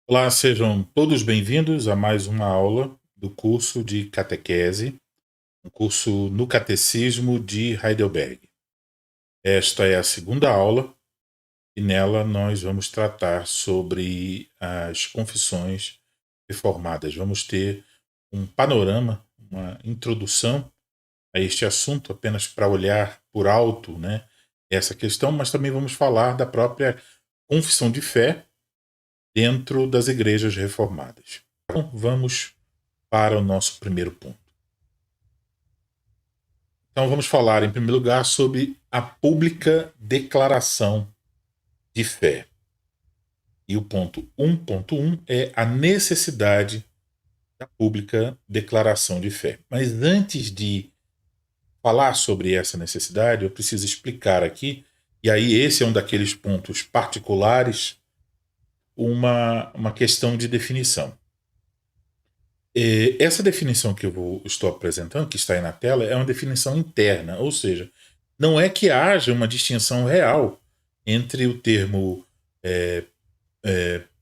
Olá, sejam todos bem-vindos a mais uma aula do curso de catequese, um curso no Catecismo de Heidelberg. Esta é a segunda aula e nela nós vamos tratar sobre as confissões reformadas. Vamos ter um panorama, uma introdução a este assunto, apenas para olhar por alto, essa questão, mas também vamos falar da própria confissão de fé dentro das igrejas reformadas. Então, vamos para o nosso primeiro ponto. Então, vamos falar, em primeiro lugar, sobre a pública declaração de fé. E o ponto 1.1 é a necessidade da pública declaração de fé. Mas antes de falar sobre essa necessidade, eu preciso explicar aqui, e aí esse é um daqueles pontos particulares, uma questão de definição. Essa definição que estou apresentando, que está aí na tela, é uma definição interna, ou seja, não é que haja uma distinção real entre o termo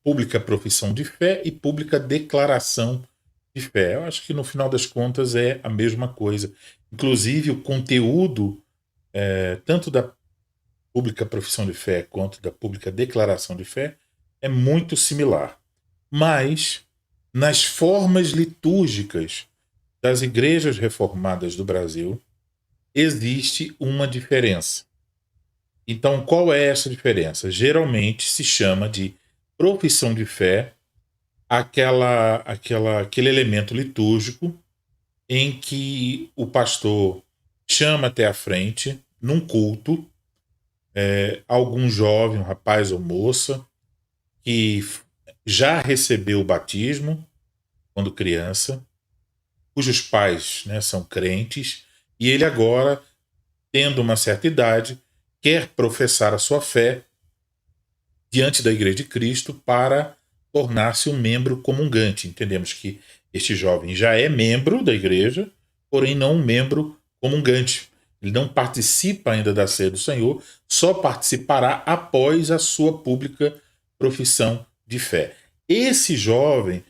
pública profissão de fé e pública declaração de fé. Eu acho que no final das contas é a mesma coisa. Inclusive, o conteúdo, tanto da pública profissão de fé quanto da pública declaração de fé, é muito similar. Mas nas formas litúrgicas das igrejas reformadas do Brasil, existe uma diferença. Então, qual é essa diferença? Geralmente se chama de profissão de fé aquele elemento litúrgico em que o pastor chama até a frente, num culto, algum jovem, um rapaz ou moça, que já recebeu o batismo quando criança, cujos pais, são crentes, e ele agora, tendo uma certa idade, quer professar a sua fé diante da Igreja de Cristo para tornar-se um membro comungante. Entendemos que este jovem já é membro da igreja, porém não um membro comungante. Ele não participa ainda da ceia do Senhor, só participará após a sua pública profissão de fé. Esse jovem,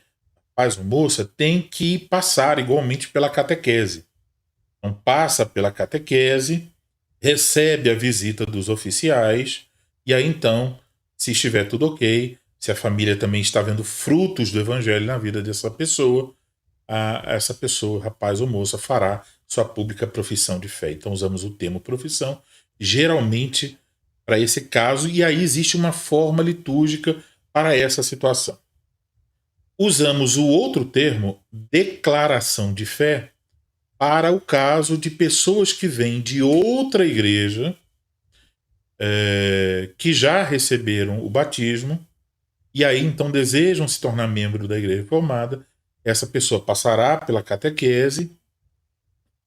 rapaz ou moça, tem que passar igualmente pela catequese. Então passa pela catequese, recebe a visita dos oficiais, e aí então, se estiver tudo ok, se a família também está vendo frutos do evangelho na vida dessa pessoa, essa pessoa, rapaz ou moça, fará sua pública profissão de fé. Então usamos o termo profissão, geralmente para esse caso, e aí existe uma forma litúrgica para essa situação. Usamos o outro termo, declaração de fé, para o caso de pessoas que vêm de outra igreja, que já receberam o batismo, e aí então desejam se tornar membro da igreja reformada. Essa pessoa passará pela catequese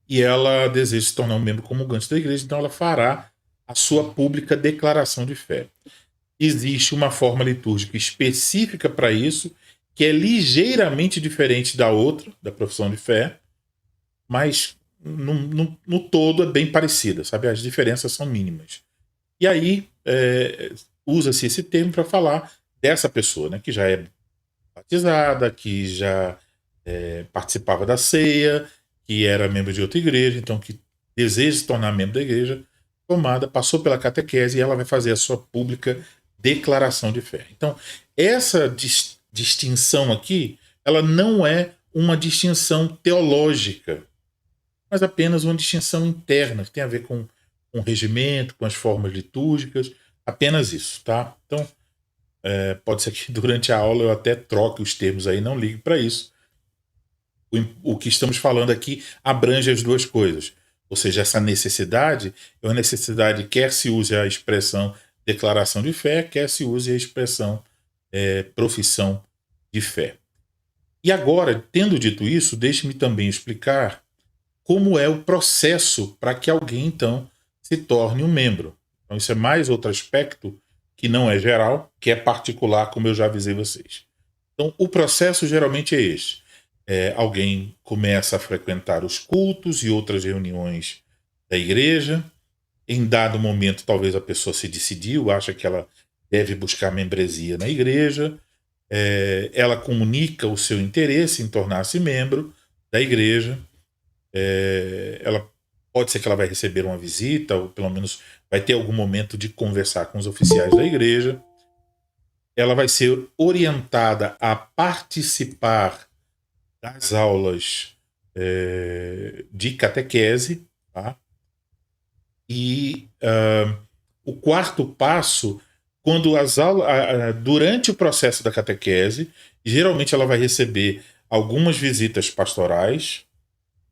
e ela deseja se tornar um membro comungante da igreja, então ela fará a sua pública declaração de fé. Existe uma forma litúrgica específica para isso, que é ligeiramente diferente da outra, da profissão de fé, mas no todo é bem parecida, sabe? As diferenças são mínimas. E aí usa-se esse termo para falar dessa pessoa, que já é batizada, que já participava da ceia, que era membro de outra igreja, então que deseja se tornar membro da igreja formada, passou pela catequese e ela vai fazer a sua pública declaração de fé. Então, essa distinção aqui, ela não é uma distinção teológica, mas apenas uma distinção interna, que tem a ver com o regimento, com as formas litúrgicas, apenas isso, tá? Então, pode ser que durante a aula eu até troque os termos aí, não ligue para isso. O que estamos falando aqui abrange as duas coisas. Ou seja, essa necessidade é uma necessidade, quer se use a expressão declaração de fé, quer se use a expressão profissão de fé. E agora, tendo dito isso, deixe-me também explicar como é o processo para que alguém, então, se torne um membro. Então, isso é mais outro aspecto que não é geral, que é particular, como eu já avisei vocês. Então, o processo geralmente é este. Alguém começa a frequentar os cultos e outras reuniões da igreja. Em dado momento, talvez a pessoa se decidiu, acha que ela deve buscar membresia na igreja. ela comunica o seu interesse em tornar-se membro da igreja. Ela pode ser que ela vai receber uma visita, ou pelo menos vai ter algum momento de conversar com os oficiais da igreja. Ela vai ser orientada a participar das aulas de catequese, tá? E o quarto passo, quando as aulas, durante o processo da catequese, geralmente ela vai receber algumas visitas pastorais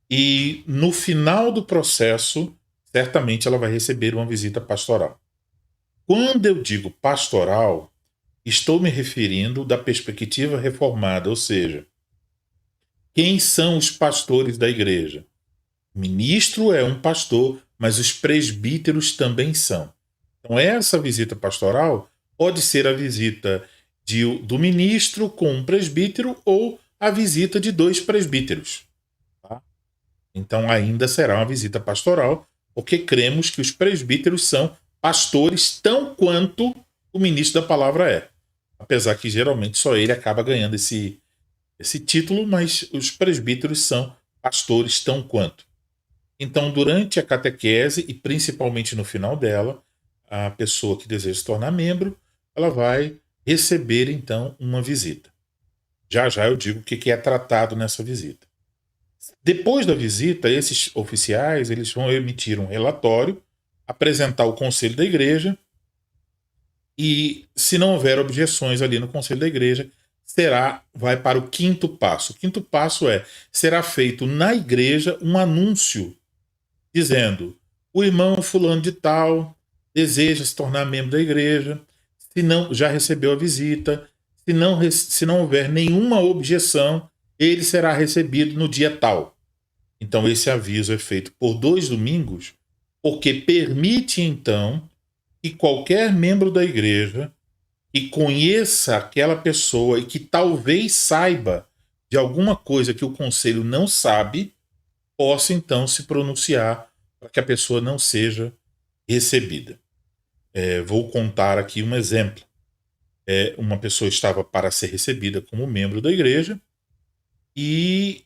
e no final do processo, certamente ela vai receber uma visita pastoral. Quando eu digo pastoral, estou me referindo da perspectiva reformada, ou seja, quem são os pastores da igreja? O ministro é um pastor, mas os presbíteros também são. Então, essa visita pastoral pode ser a visita do ministro com um presbítero ou a visita de 2 presbíteros. Tá? Então, ainda será uma visita pastoral, porque cremos que os presbíteros são pastores tão quanto o ministro da palavra é. Apesar que geralmente só ele acaba ganhando esse título, mas os presbíteros são pastores tão quanto. Então, durante a catequese e principalmente no final dela, a pessoa que deseja se tornar membro, ela vai receber então uma visita. Já já eu digo o que é tratado nessa visita. Depois da visita, esses oficiais eles vão emitir um relatório, apresentar ao conselho da igreja e, se não houver objeções ali no conselho da igreja, vai para o quinto passo. O quinto passo será feito na igreja um anúncio dizendo: o irmão fulano de tal deseja se tornar membro da igreja, se não já recebeu a visita, se não houver nenhuma objeção, ele será recebido no dia tal. Então esse aviso é feito por 2 domingos, porque permite então que qualquer membro da igreja que conheça aquela pessoa e que talvez saiba de alguma coisa que o conselho não sabe, possa então se pronunciar para que a pessoa não seja recebida. Vou contar aqui um exemplo. Uma pessoa estava para ser recebida como membro da igreja e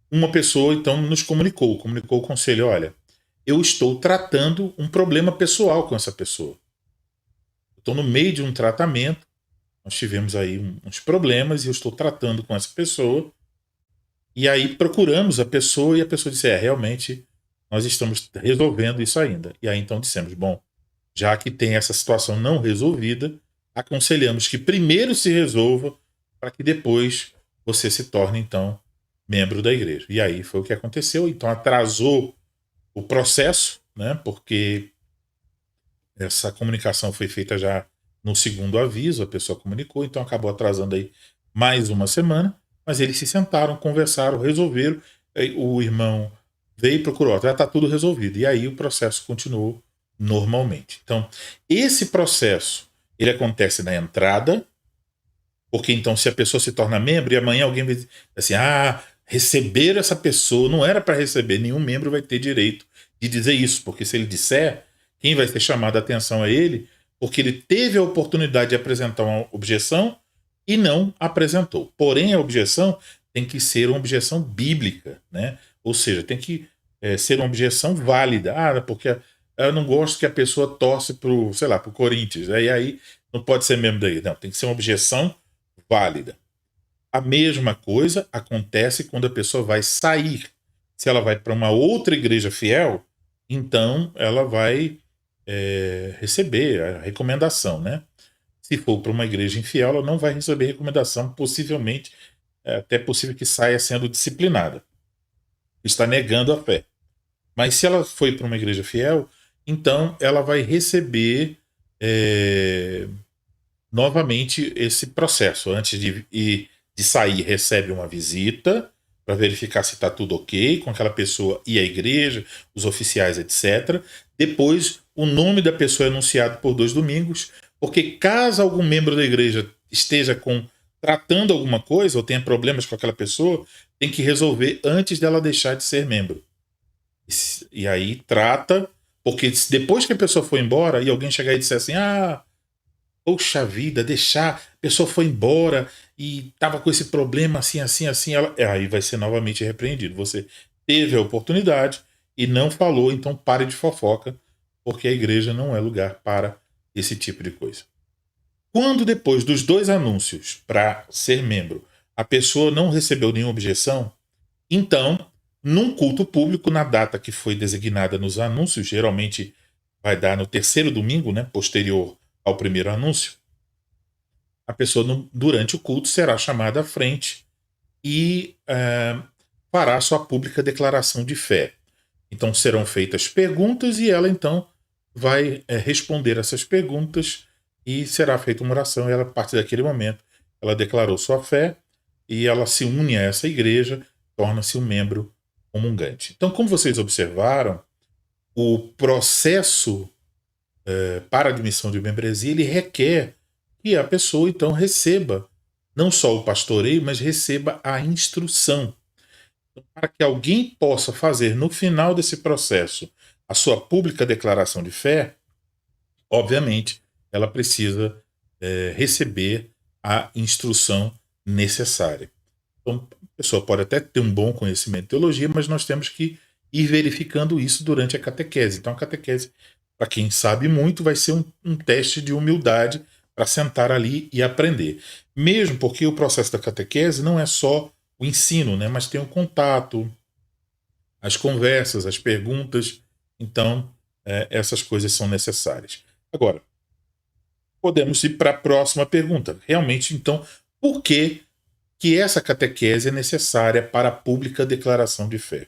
uma pessoa então nos comunicou o conselho: olha, eu estou tratando um problema pessoal com essa pessoa. Estou no meio de um tratamento, nós tivemos aí uns problemas e eu estou tratando com essa pessoa. E aí procuramos a pessoa e a pessoa disse: realmente nós estamos resolvendo isso ainda. E aí então dissemos: bom, já que tem essa situação não resolvida, aconselhamos que primeiro se resolva para que depois você se torne então membro da igreja. E aí foi o que aconteceu. Então atrasou o processo, né? Porque essa comunicação foi feita já no segundo aviso, a pessoa comunicou, então acabou atrasando aí mais uma semana. Mas eles se sentaram, conversaram, resolveram. O irmão veio e procurou: já está tudo resolvido. E aí o processo continuou normalmente. Então, esse processo ele acontece na entrada, porque então se a pessoa se torna membro e amanhã alguém vai dizer assim: receber essa pessoa, não era para receber, nenhum membro vai ter direito de dizer isso, porque se ele disser, quem vai ser chamado a atenção é ele, porque ele teve a oportunidade de apresentar uma objeção e não apresentou. Porém, a objeção tem que ser uma objeção bíblica, né? Ou seja, tem que ser uma objeção válida. Porque eu não gosto que a pessoa torce pro Corinthians. Aí não pode ser membro daí. Não, tem que ser uma objeção válida. A mesma coisa acontece quando a pessoa vai sair. Se ela vai para uma outra igreja fiel, então ela vai receber a recomendação, né? Se for para uma igreja infiel, ela não vai receber recomendação, possivelmente, até possível que saia sendo disciplinada. Está negando a fé. Mas se ela foi para uma igreja fiel, então ela vai receber novamente esse processo. Antes de sair, recebe uma visita para verificar se está tudo ok com aquela pessoa e a igreja, os oficiais, etc. Depois, o nome da pessoa é anunciado por 2 domingos, porque caso algum membro da igreja esteja tratando alguma coisa ou tenha problemas com aquela pessoa, tem que resolver antes dela deixar de ser membro. E aí trata, porque depois que a pessoa for embora e alguém chegar e disser assim: poxa vida, deixar, a pessoa foi embora e estava com esse problema assim, assim, assim, aí vai ser novamente repreendido. Você teve a oportunidade e não falou, então pare de fofoca, porque a igreja não é lugar para esse tipo de coisa. Quando depois dos 2 anúncios para ser membro, a pessoa não recebeu nenhuma objeção, então, num culto público, na data que foi designada nos anúncios, geralmente vai dar no terceiro domingo, né, posterior ao primeiro anúncio, a pessoa, durante o culto, será chamada à frente e fará sua pública declaração de fé. Então serão feitas perguntas e ela então vai responder essas perguntas e será feita uma oração. E ela, a partir daquele momento, ela declarou sua fé e ela se une a essa igreja, torna-se um membro comungante. Então, como vocês observaram, o processo para admissão de membresia ele requer que a pessoa então receba não só o pastoreio, mas receba a instrução. Então, para que alguém possa fazer no final desse processo a sua pública declaração de fé, obviamente ela precisa receber a instrução necessária. Então, a pessoa pode até ter um bom conhecimento de teologia, mas nós temos que ir verificando isso durante a catequese. Então, a catequese, para quem sabe muito, vai ser um teste de humildade para sentar ali e aprender. Mesmo porque o processo da catequese não é só o ensino, né, mas tem o contato, as conversas, as perguntas. Então, essas coisas são necessárias. Agora, podemos ir para a próxima pergunta. Realmente, então, por que essa catequese é necessária para a pública declaração de fé?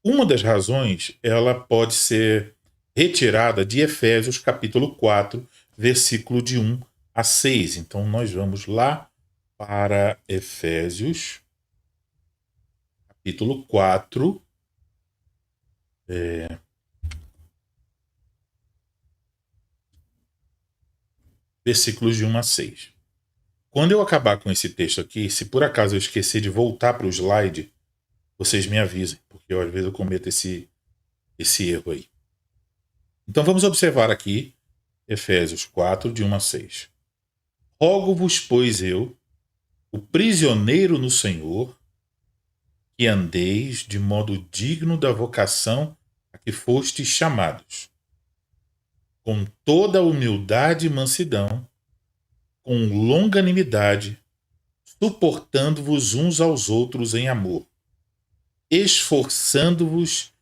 Uma das razões, ela pode ser retirada de Efésios capítulo 4, versículo de 1 a 6. Então nós vamos lá para Efésios capítulo 4, versículos de 1 a 6. Quando eu acabar com esse texto aqui, se por acaso eu esquecer de voltar para o slide, vocês me avisem, porque às vezes eu cometo esse erro aí. Então vamos observar aqui Efésios 4, de 1 a 6. Rogo-vos, pois eu, o prisioneiro no Senhor, que andeis de modo digno da vocação a que fostes chamados, com toda a humildade e mansidão, com longanimidade, suportando-vos uns aos outros em amor, esforçando-vos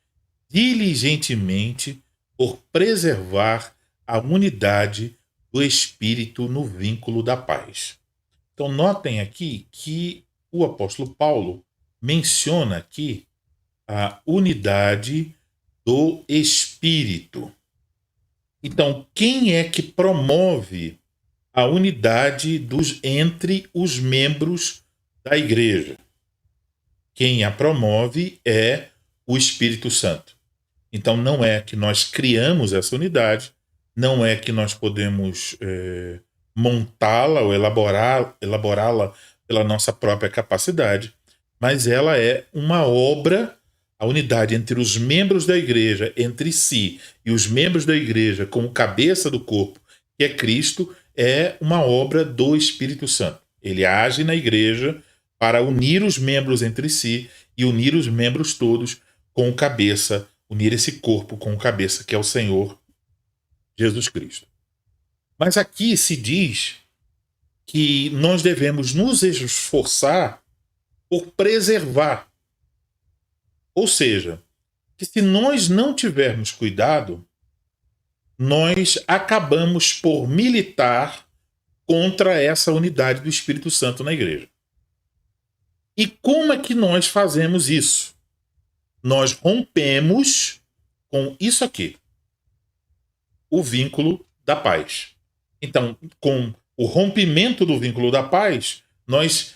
diligentemente por preservar a unidade do Espírito no vínculo da paz. Então, notem aqui que o apóstolo Paulo menciona aqui a unidade do Espírito. Então, quem é que promove a unidade entre os membros da igreja? Quem a promove é o Espírito Santo. Então, não é que nós criamos essa unidade, não é que nós podemos montá-la ou elaborá-la pela nossa própria capacidade, mas ela é uma obra, a unidade entre os membros da igreja, entre si, e os membros da igreja como cabeça do corpo, que é Cristo, é uma obra do Espírito Santo. Ele age na igreja para unir os membros entre si e unir os membros todos com o cabeça, unir esse corpo com o cabeça, que é o Senhor Jesus Cristo. Mas aqui se diz que nós devemos nos esforçar por preservar. Ou seja, que se nós não tivermos cuidado, nós acabamos por militar contra essa unidade do Espírito Santo na igreja. E como é que nós fazemos isso? Nós rompemos com isso aqui, o vínculo da paz. Então, com o rompimento do vínculo da paz, nós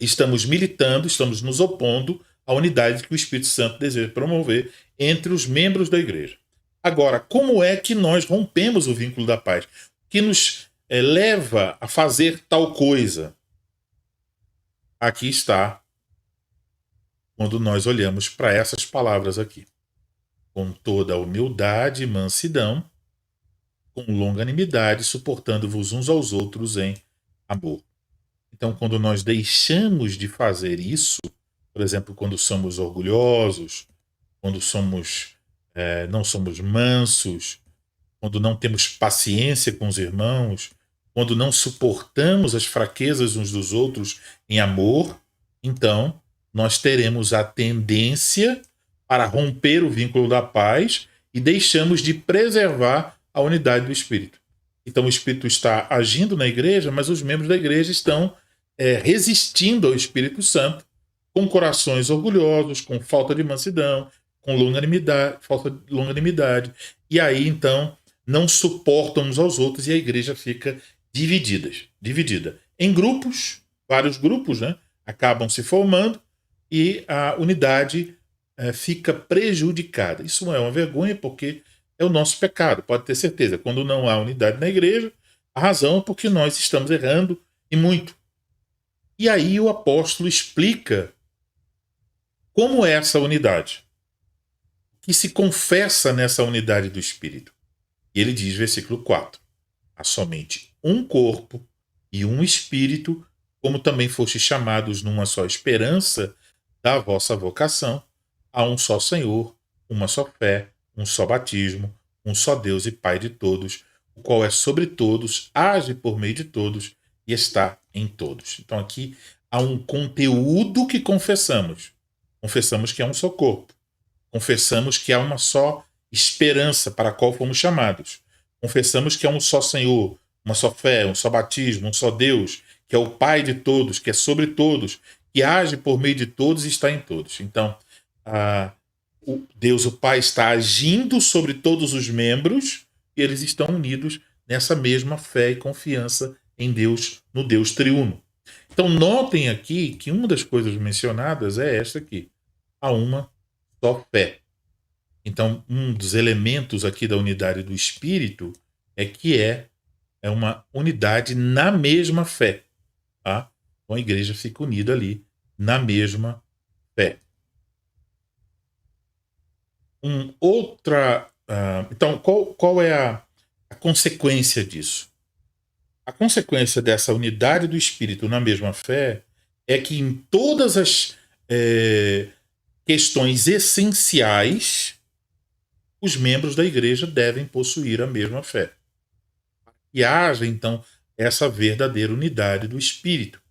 estamos militando, estamos nos opondo à unidade que o Espírito Santo deseja promover entre os membros da igreja. Agora, como é que nós rompemos o vínculo da paz? O que nos leva a fazer tal coisa? Aqui está, quando nós olhamos para essas palavras aqui. Com toda a humildade e mansidão, com longanimidade, suportando-vos uns aos outros em amor. Então, quando nós deixamos de fazer isso, por exemplo, quando somos orgulhosos, quando não somos mansos, quando não temos paciência com os irmãos, quando não suportamos as fraquezas uns dos outros em amor, então nós teremos a tendência para romper o vínculo da paz e deixamos de preservar a unidade do Espírito. Então o Espírito está agindo na igreja, mas os membros da igreja estão resistindo ao Espírito Santo com corações orgulhosos, com falta de mansidão, com longanimidade, falta de longanimidade. E aí, então, não suportam uns aos outros e a igreja fica dividida. Em grupos, vários grupos, né? Acabam se formando e a unidade fica prejudicada. Isso não é uma vergonha porque é o nosso pecado, pode ter certeza. Quando não há unidade na igreja, a razão é porque nós estamos errando e muito. E aí o apóstolo explica como é essa unidade, que se confessa nessa unidade do Espírito. E ele diz, versículo 4, há somente um corpo e um Espírito, como também fostes chamados numa só esperança da vossa vocação, há um só Senhor, uma só fé, um só batismo, um só Deus e Pai de todos, o qual é sobre todos, age por meio de todos e está em todos. Então aqui há um conteúdo que confessamos. Confessamos que é um só corpo. Confessamos que há uma só esperança para a qual fomos chamados. Confessamos que é um só Senhor, uma só fé, um só batismo, um só Deus, que é o Pai de todos, que é sobre todos, que age por meio de todos e está em todos. Então, o Deus, o Pai, está agindo sobre todos os membros e eles estão unidos nessa mesma fé e confiança em Deus, no Deus triuno. Então, notem aqui que uma das coisas mencionadas é esta aqui. Há uma só fé. Então, um dos elementos aqui da unidade do Espírito é que é uma unidade na mesma fé. Tá? Então, a igreja fica unida ali na mesma fé. Então, qual é a consequência disso? A consequência dessa unidade do Espírito na mesma fé é que em todas as questões essenciais, os membros da igreja devem possuir a mesma fé. E haja, então, essa verdadeira unidade do Espírito.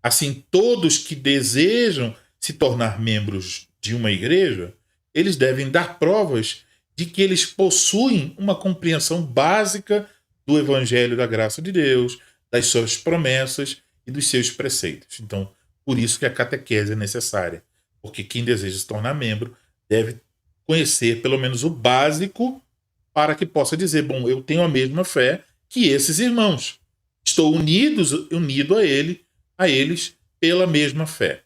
Assim, todos que desejam se tornar membros de uma igreja, eles devem dar provas de que eles possuem uma compreensão básica do Evangelho da graça de Deus, das suas promessas e dos seus preceitos. Então, por isso que a catequese é necessária. Porque quem deseja se tornar membro deve conhecer pelo menos o básico para que possa dizer, bom, eu tenho a mesma fé que esses irmãos. Estou unido a eles pela mesma fé.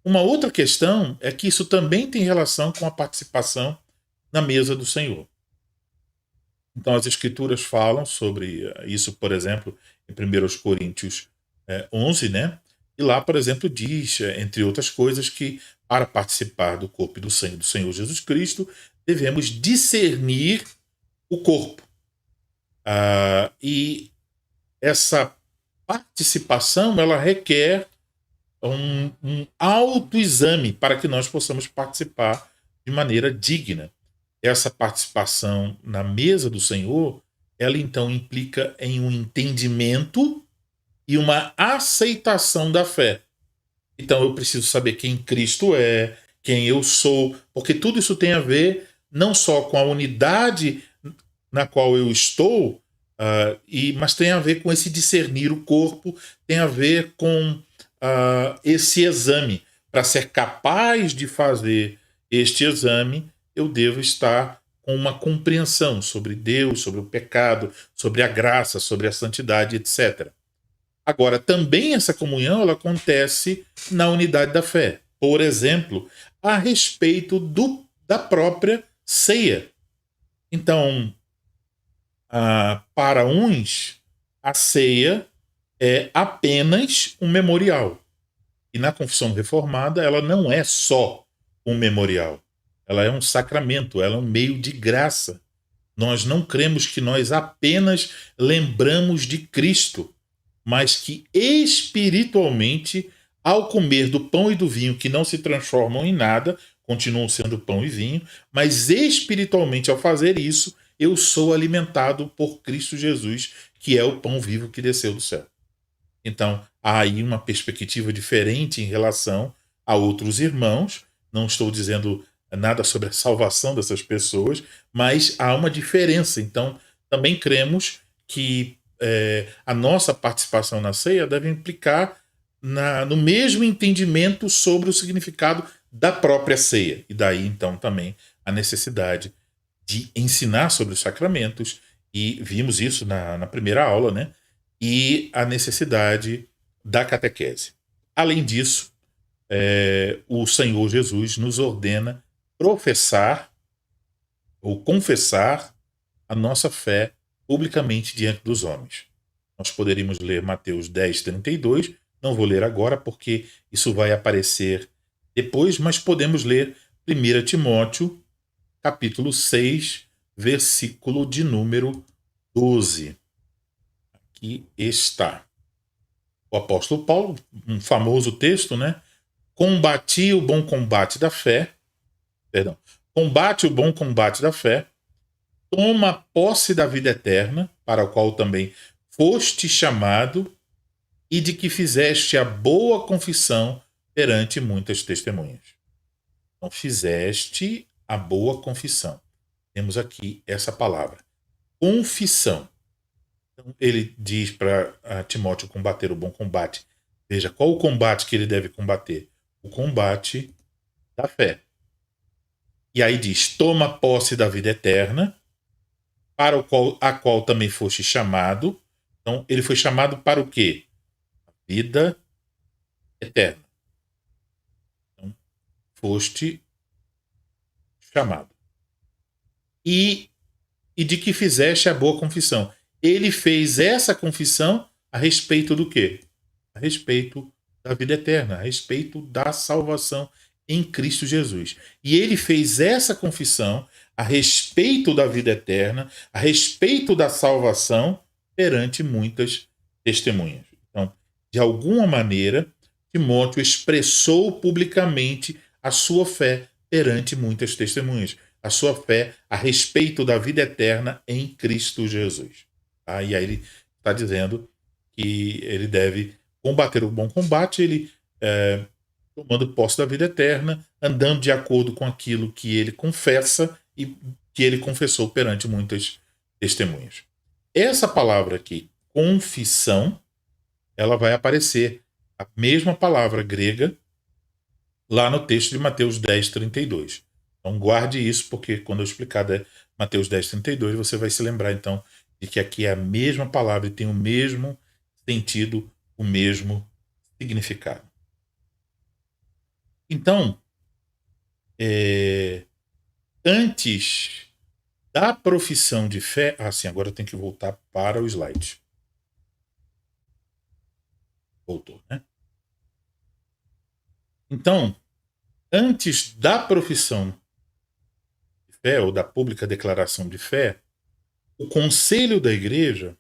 Uma outra questão é que isso também tem relação com a participação na mesa do Senhor. Então as Escrituras falam sobre isso, por exemplo, em 1 Coríntios 11, né? E lá, por exemplo, diz, entre outras coisas, que para participar do corpo e do sangue do Senhor Jesus Cristo, devemos discernir o corpo. E essa participação, ela requer um autoexame para que nós possamos participar de maneira digna. Essa participação na mesa do Senhor, ela então implica em um entendimento e uma aceitação da fé. Então eu preciso saber quem Cristo é, quem eu sou, porque tudo isso tem a ver não só com a unidade na qual eu estou, mas tem a ver com esse discernir o corpo, tem a ver com esse exame. Para ser capaz de fazer este exame, eu devo estar com uma compreensão sobre Deus, sobre o pecado, sobre a graça, sobre a santidade, etc. Agora, também essa comunhão ela acontece na unidade da fé. Por exemplo, a respeito da própria ceia. Então, para uns, a ceia é apenas um memorial. E na Confissão Reformada, ela não é só um memorial. Ela é um sacramento, ela é um meio de graça. Nós não cremos que nós apenas lembramos de Cristo, mas que espiritualmente, ao comer do pão e do vinho, que não se transformam em nada, continuam sendo pão e vinho, mas espiritualmente, ao fazer isso, eu sou alimentado por Cristo Jesus, que é o pão vivo que desceu do céu. Então, há aí uma perspectiva diferente em relação a outros irmãos. Não estou dizendo nada sobre a salvação dessas pessoas, mas há uma diferença. Então, também cremos que a nossa participação na ceia deve implicar no mesmo entendimento sobre o significado da própria ceia. E daí, então, também a necessidade de ensinar sobre os sacramentos, e vimos isso na primeira aula, né? E a necessidade da catequese. Além disso, o Senhor Jesus nos ordena professar ou confessar a nossa fé publicamente diante dos homens. Nós poderíamos ler Mateus 10, 32, não vou ler agora porque isso vai aparecer depois, mas podemos ler 1 Timóteo, capítulo 6, versículo de número 12. Aqui está. O apóstolo Paulo, um famoso texto, né? Combati o bom combate da fé, combate o bom combate da fé, toma posse da vida eterna, para o qual também foste chamado, e de que fizeste a boa confissão perante muitas testemunhas. Então, fizeste a boa confissão. Temos aqui essa palavra. Confissão. Então, ele diz para Timóteo combater o bom combate. Veja, qual o combate que ele deve combater? O combate da fé. E aí diz, toma posse da vida eterna, para a qual também foste chamado. Então, ele foi chamado para o quê? A vida eterna. Então, foste chamado. E de que fizeste a boa confissão. Ele fez essa confissão a respeito do quê? A respeito da vida eterna, a respeito da salvação em Cristo Jesus. E ele fez essa confissão a respeito da vida eterna, a respeito da salvação, perante muitas testemunhas. Então, de alguma maneira, Timóteo expressou publicamente a sua fé perante muitas testemunhas, a sua fé a respeito da vida eterna em Cristo Jesus. Tá? E aí ele está dizendo que ele deve combater o bom combate, ele tomando posse da vida eterna, andando de acordo com aquilo que ele confessa e que ele confessou perante muitas testemunhas. Essa palavra aqui, confissão, ela vai aparecer, a mesma palavra grega, lá no texto de Mateus 10, 32. Então guarde isso, porque quando eu explicar Mateus 10, 32, você vai se lembrar então de que aqui é a mesma palavra e tem o mesmo sentido, o mesmo significado. Então, antes da profissão de fé... sim, agora eu tenho que voltar para o slide. Voltou, né? Então, antes da profissão de fé, ou da pública declaração de fé, o conselho da igreja,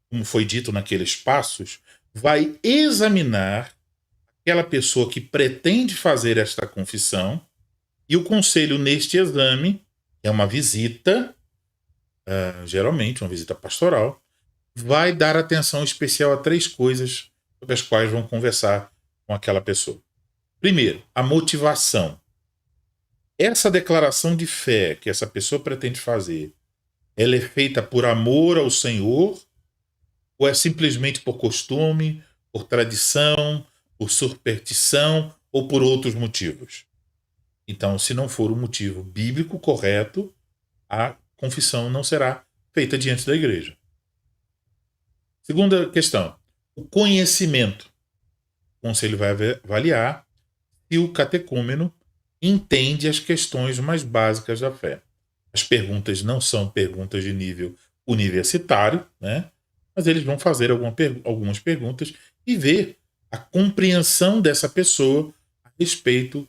como foi dito naqueles passos, vai examinar aquela pessoa que pretende fazer esta confissão, e o conselho neste exame, é uma visita, geralmente uma visita pastoral, vai dar atenção especial a 3 coisas sobre as quais vão conversar com aquela pessoa. Primeiro, a motivação. Essa declaração de fé que essa pessoa pretende fazer, ela é feita por amor ao Senhor, ou é simplesmente por costume, por tradição, por superstição ou por outros motivos? Então, se não for um motivo bíblico correto, a confissão não será feita diante da igreja. Segunda questão, o conhecimento. O conselho vai avaliar se o catecúmeno entende as questões mais básicas da fé. As perguntas não são perguntas de nível universitário, né? Mas eles vão fazer algumas perguntas e ver a compreensão dessa pessoa a respeito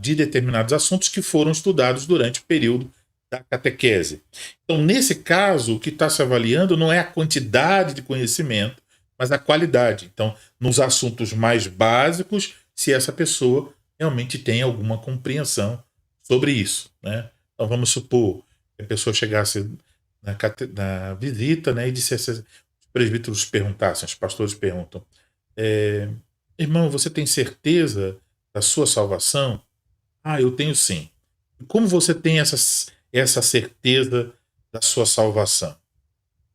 de determinados assuntos que foram estudados durante o período da catequese. Então, nesse caso, o que está se avaliando não é a quantidade de conhecimento, mas a qualidade. Então, nos assuntos mais básicos, se essa pessoa realmente tem alguma compreensão sobre isso, né? Então, vamos supor que a pessoa chegasse na visita, né, e dissesse, os presbíteros perguntassem, os pastores perguntam, é, irmão, você tem certeza da sua salvação? Ah, eu tenho sim. Como você tem essa certeza da sua salvação?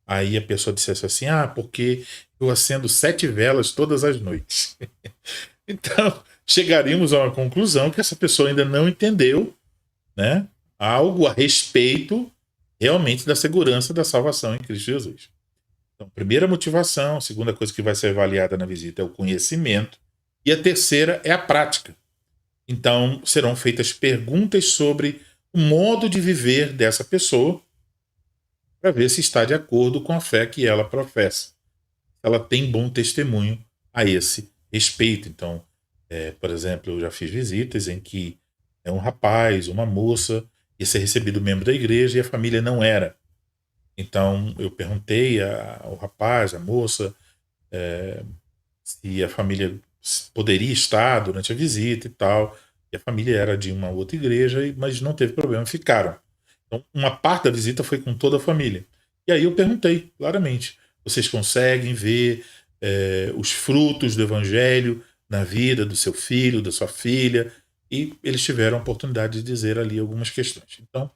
Aí a pessoa dissesse assim: ah, porque eu acendo 7 velas todas as noites. Então, chegaríamos a uma conclusão que essa pessoa ainda não entendeu, né, algo a respeito realmente da segurança da salvação em Cristo Jesus. Então, primeira motivação, segunda coisa que vai ser avaliada na visita é o conhecimento, e a terceira é a prática. Então, serão feitas perguntas sobre o modo de viver dessa pessoa para ver se está de acordo com a fé que ela professa. Ela tem bom testemunho a esse respeito. Então, por exemplo, eu já fiz visitas em que é um rapaz, uma moça, ia ser recebido membro da igreja e a família não era. Então, eu perguntei ao rapaz, à moça, se a família poderia estar durante a visita e tal. E a família era de uma outra igreja, mas não teve problema, ficaram. Então, uma parte da visita foi com toda a família. E aí eu perguntei claramente: vocês conseguem ver os frutos do evangelho na vida do seu filho, da sua filha? E eles tiveram a oportunidade de dizer ali algumas questões. Então,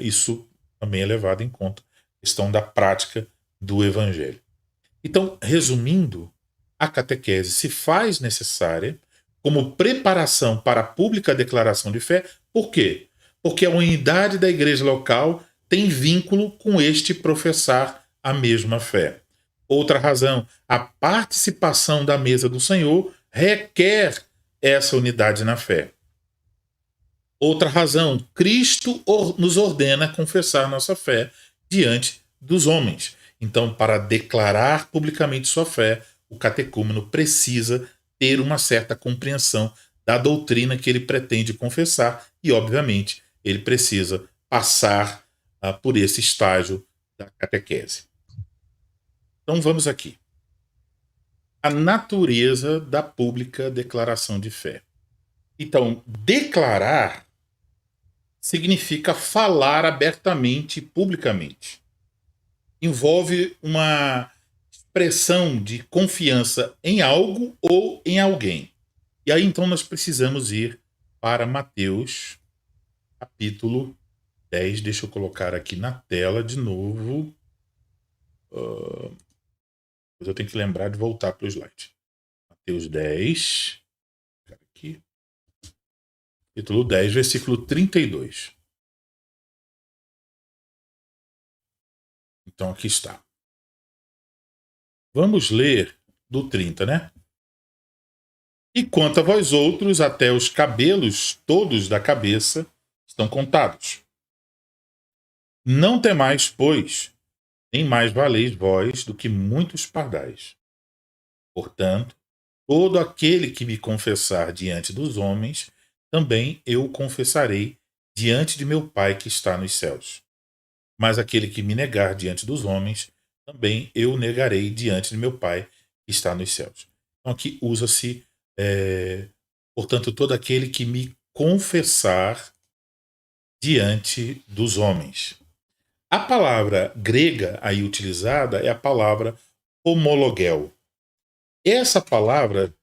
isso também é levado em conta, a questão da prática do evangelho. Então, resumindo, a catequese se faz necessária como preparação para a pública declaração de fé. Por quê? Porque a unidade da igreja local tem vínculo com este professar a mesma fé. Outra razão, a participação da mesa do Senhor requer essa unidade na fé. Outra razão, Cristo nos ordena confessar nossa fé diante dos homens. Então, para declarar publicamente sua fé, o catecúmeno precisa ter uma certa compreensão da doutrina que ele pretende confessar e, obviamente, ele precisa passar por esse estágio da catequese. Então, vamos aqui. A natureza da pública declaração de fé. Então, declarar significa falar abertamente e publicamente. Envolve uma expressão de confiança em algo ou em alguém. E aí então nós precisamos ir para Mateus, capítulo 10. Deixa eu colocar aqui na tela de novo. Mas eu tenho que lembrar de voltar para o slide. Mateus 10. Aqui. Capítulo 10, versículo 32. Então aqui está. Vamos ler do 30, né? E quanto a vós outros, até os cabelos todos da cabeça estão contados. Não temais, pois, nem mais valeis vós do que muitos pardais. Portanto, todo aquele que me confessar diante dos homens, também eu o confessarei diante de meu Pai que está nos céus. Mas aquele que me negar diante dos homens, também eu o negarei diante de meu Pai que está nos céus. Então aqui usa-se, portanto, todo aquele que me confessar diante dos homens. A palavra grega aí utilizada é a palavra homologel. Essa palavra,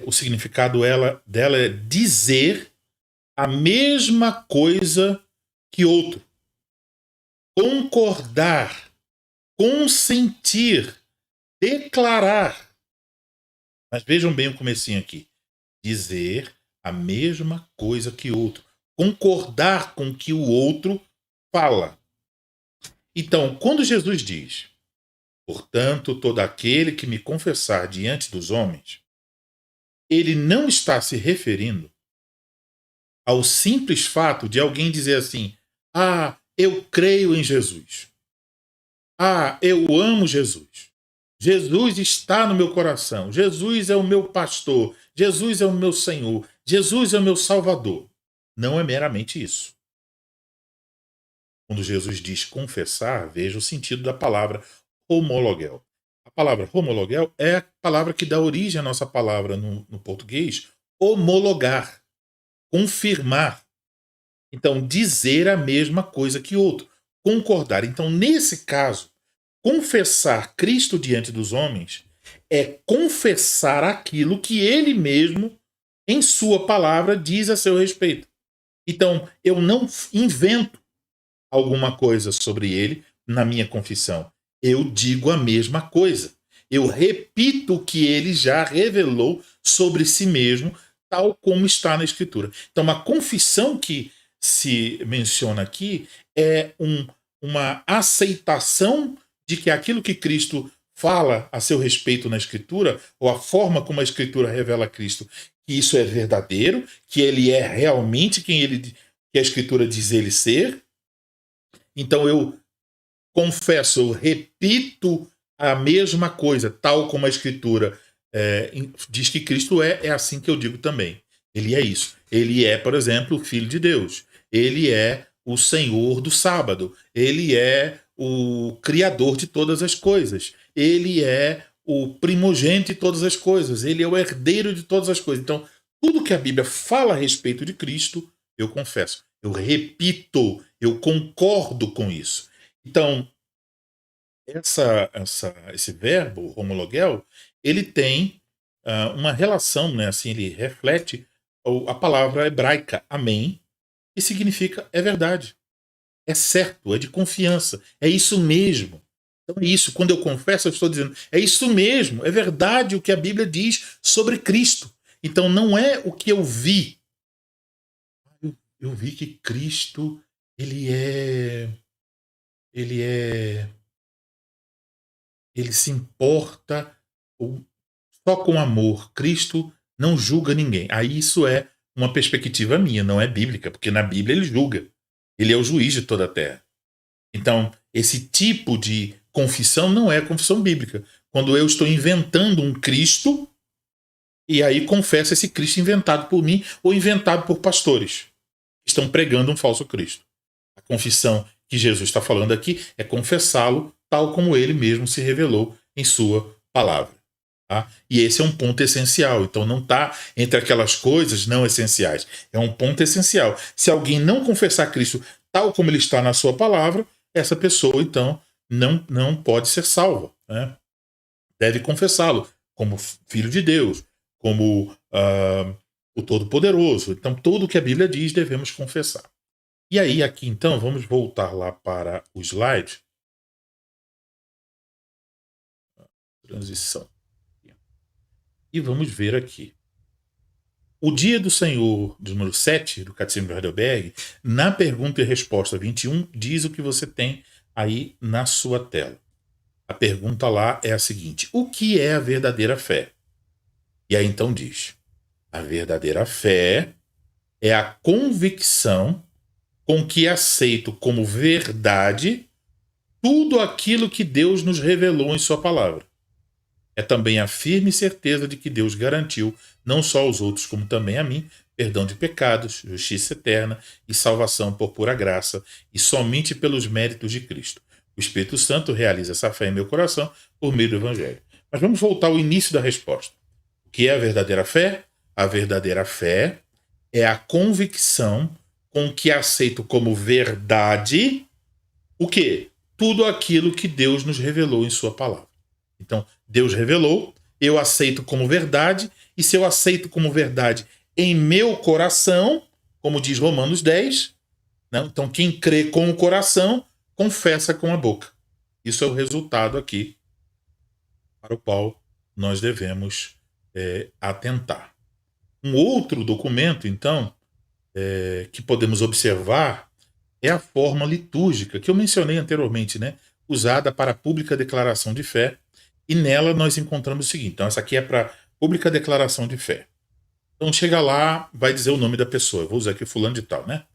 o significado dela é dizer a mesma coisa que outro. Concordar, consentir, declarar. Mas vejam bem o comecinho aqui. Dizer a mesma coisa que outro. Concordar com o que o outro fala. Então, quando Jesus diz: portanto, todo aquele que me confessar diante dos homens, ele não está se referindo ao simples fato de alguém dizer assim: ah, eu creio em Jesus. Ah, eu amo Jesus. Jesus está no meu coração. Jesus é o meu pastor. Jesus é o meu Senhor. Jesus é o meu Salvador. Não é meramente isso. quando Jesus diz confessar, veja o sentido da palavra homologel. A palavra homologel é a palavra que dá origem à nossa palavra no português, homologar, confirmar. Então, dizer a mesma coisa que outro, concordar. Então, nesse caso, confessar Cristo diante dos homens é confessar aquilo que ele mesmo, em sua palavra, diz a seu respeito. Então, eu não invento alguma coisa sobre ele na minha confissão. Eu digo a mesma coisa. Eu repito o que ele já revelou sobre si mesmo, tal como está na Escritura. Então, a confissão que se menciona aqui é uma aceitação de que aquilo que Cristo fala a seu respeito na Escritura, ou a forma como a Escritura revela Cristo, que isso é verdadeiro, que ele é realmente que a Escritura diz ele ser. Então eu confesso, eu repito a mesma coisa, tal como a Escritura diz que Cristo é assim que eu digo também. Ele é isso. Ele é, por exemplo, o Filho de Deus. Ele é o Senhor do sábado. Ele é o Criador de todas as coisas. Ele é o primogênito de todas as coisas. Ele é o herdeiro de todas as coisas. Então, tudo que a Bíblia fala a respeito de Cristo, eu confesso. Eu repito, eu concordo com isso. Então, esse verbo, homologel, ele tem uma relação, né? Assim, ele reflete a palavra hebraica, amém, que significa é verdade, é certo, é de confiança, é isso mesmo. Então é isso, quando eu confesso, eu estou dizendo, é isso mesmo, é verdade o que a Bíblia diz sobre Cristo. Então não é o que eu vi. Eu vi que Cristo, ele é. Ele é. Ele se importa só com amor. Cristo não julga ninguém. Aí isso é uma perspectiva minha, não é bíblica, porque na Bíblia ele julga. Ele é o juiz de toda a terra. Então, esse tipo de confissão não é confissão bíblica. Quando eu estou inventando um Cristo, e aí confesso esse Cristo inventado por mim ou inventado por pastores que estão pregando um falso Cristo. A confissão que Jesus está falando aqui é confessá-lo tal como ele mesmo se revelou em sua palavra. Tá? E esse é um ponto essencial. Então não está entre aquelas coisas não essenciais. É um ponto essencial. Se alguém não confessar Cristo tal como ele está na sua palavra, essa pessoa, então, não pode ser salva. Né? Deve confessá-lo como Filho de Deus, como o Todo-Poderoso. Então, tudo o que a Bíblia diz, devemos confessar. E aí, aqui, então, vamos voltar lá para o slide. Transição. E vamos ver aqui. O dia do Senhor, do número 7 do Catecismo de Heidelberg, na pergunta e resposta 21, diz o que você tem aí na sua tela. A pergunta lá é a seguinte: o que é a verdadeira fé? E aí então diz: a verdadeira fé é a convicção com que aceito como verdade tudo aquilo que Deus nos revelou em sua palavra. É também a firme certeza de que Deus garantiu, não só aos outros, como também a mim, perdão de pecados, justiça eterna e salvação por pura graça, e somente pelos méritos de Cristo. O Espírito Santo realiza essa fé em meu coração por meio do Evangelho. Mas vamos voltar ao início da resposta. O que é a verdadeira fé? A verdadeira fé é a convicção com que aceito como verdade o quê? Tudo aquilo que Deus nos revelou em sua palavra. Então, Deus revelou, eu aceito como verdade, e se eu aceito como verdade em meu coração, como diz Romanos 10, né? Então quem crê com o coração, confessa com a boca. Isso é o resultado aqui para o qual nós devemos atentar. Um outro documento, então, que podemos observar é a forma litúrgica, que eu mencionei anteriormente, né? Usada para a pública declaração de fé. E nela nós encontramos o seguinte: então, essa aqui é para pública declaração de fé. Então, chega lá, vai dizer o nome da pessoa. Eu vou usar aqui fulano de tal, né?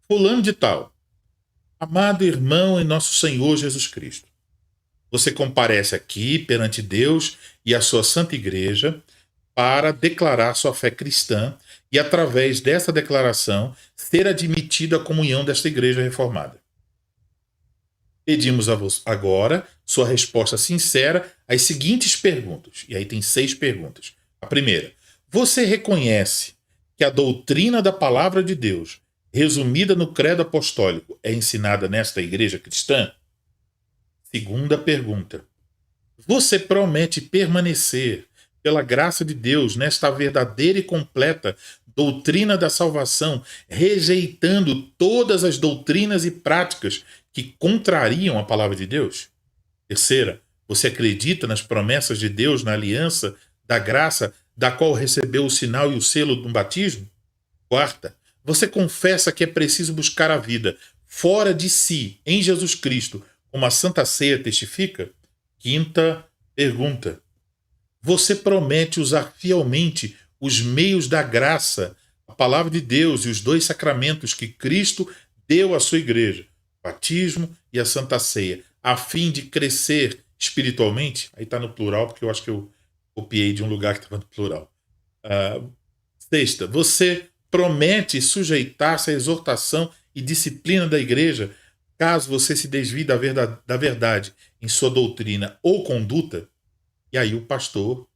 Fulano de tal. Amado irmão em nosso Senhor Jesus Cristo. Você comparece aqui perante Deus e a sua santa igreja para declarar sua fé cristã e, através dessa declaração, ser admitido à comunhão desta igreja reformada. Pedimos a você agora sua resposta sincera às seguintes perguntas. E aí tem 6 perguntas. A primeira: você reconhece que a doutrina da palavra de Deus, resumida no credo apostólico, é ensinada nesta igreja cristã? Segunda pergunta: você promete permanecer, pela graça de Deus, nesta verdadeira e completa doutrina da salvação, rejeitando todas as doutrinas e práticas que contrariam a palavra de Deus? Terceira: você acredita nas promessas de Deus na aliança da graça, da qual recebeu o sinal e o selo do batismo? Quarta: você confessa que é preciso buscar a vida fora de si, em Jesus Cristo, como a Santa Ceia testifica? Quinta pergunta: você promete usar fielmente os meios da graça, a palavra de Deus e os 2 sacramentos que Cristo deu à sua igreja, o batismo e a Santa Ceia, a fim de crescer espiritualmente? Aí está no plural, porque eu acho que eu copiei de um lugar que estava no plural. Ah, Sexta: você promete sujeitar-se à exortação e disciplina da igreja caso você se desvie da verdade em sua doutrina ou conduta? E aí o pastor,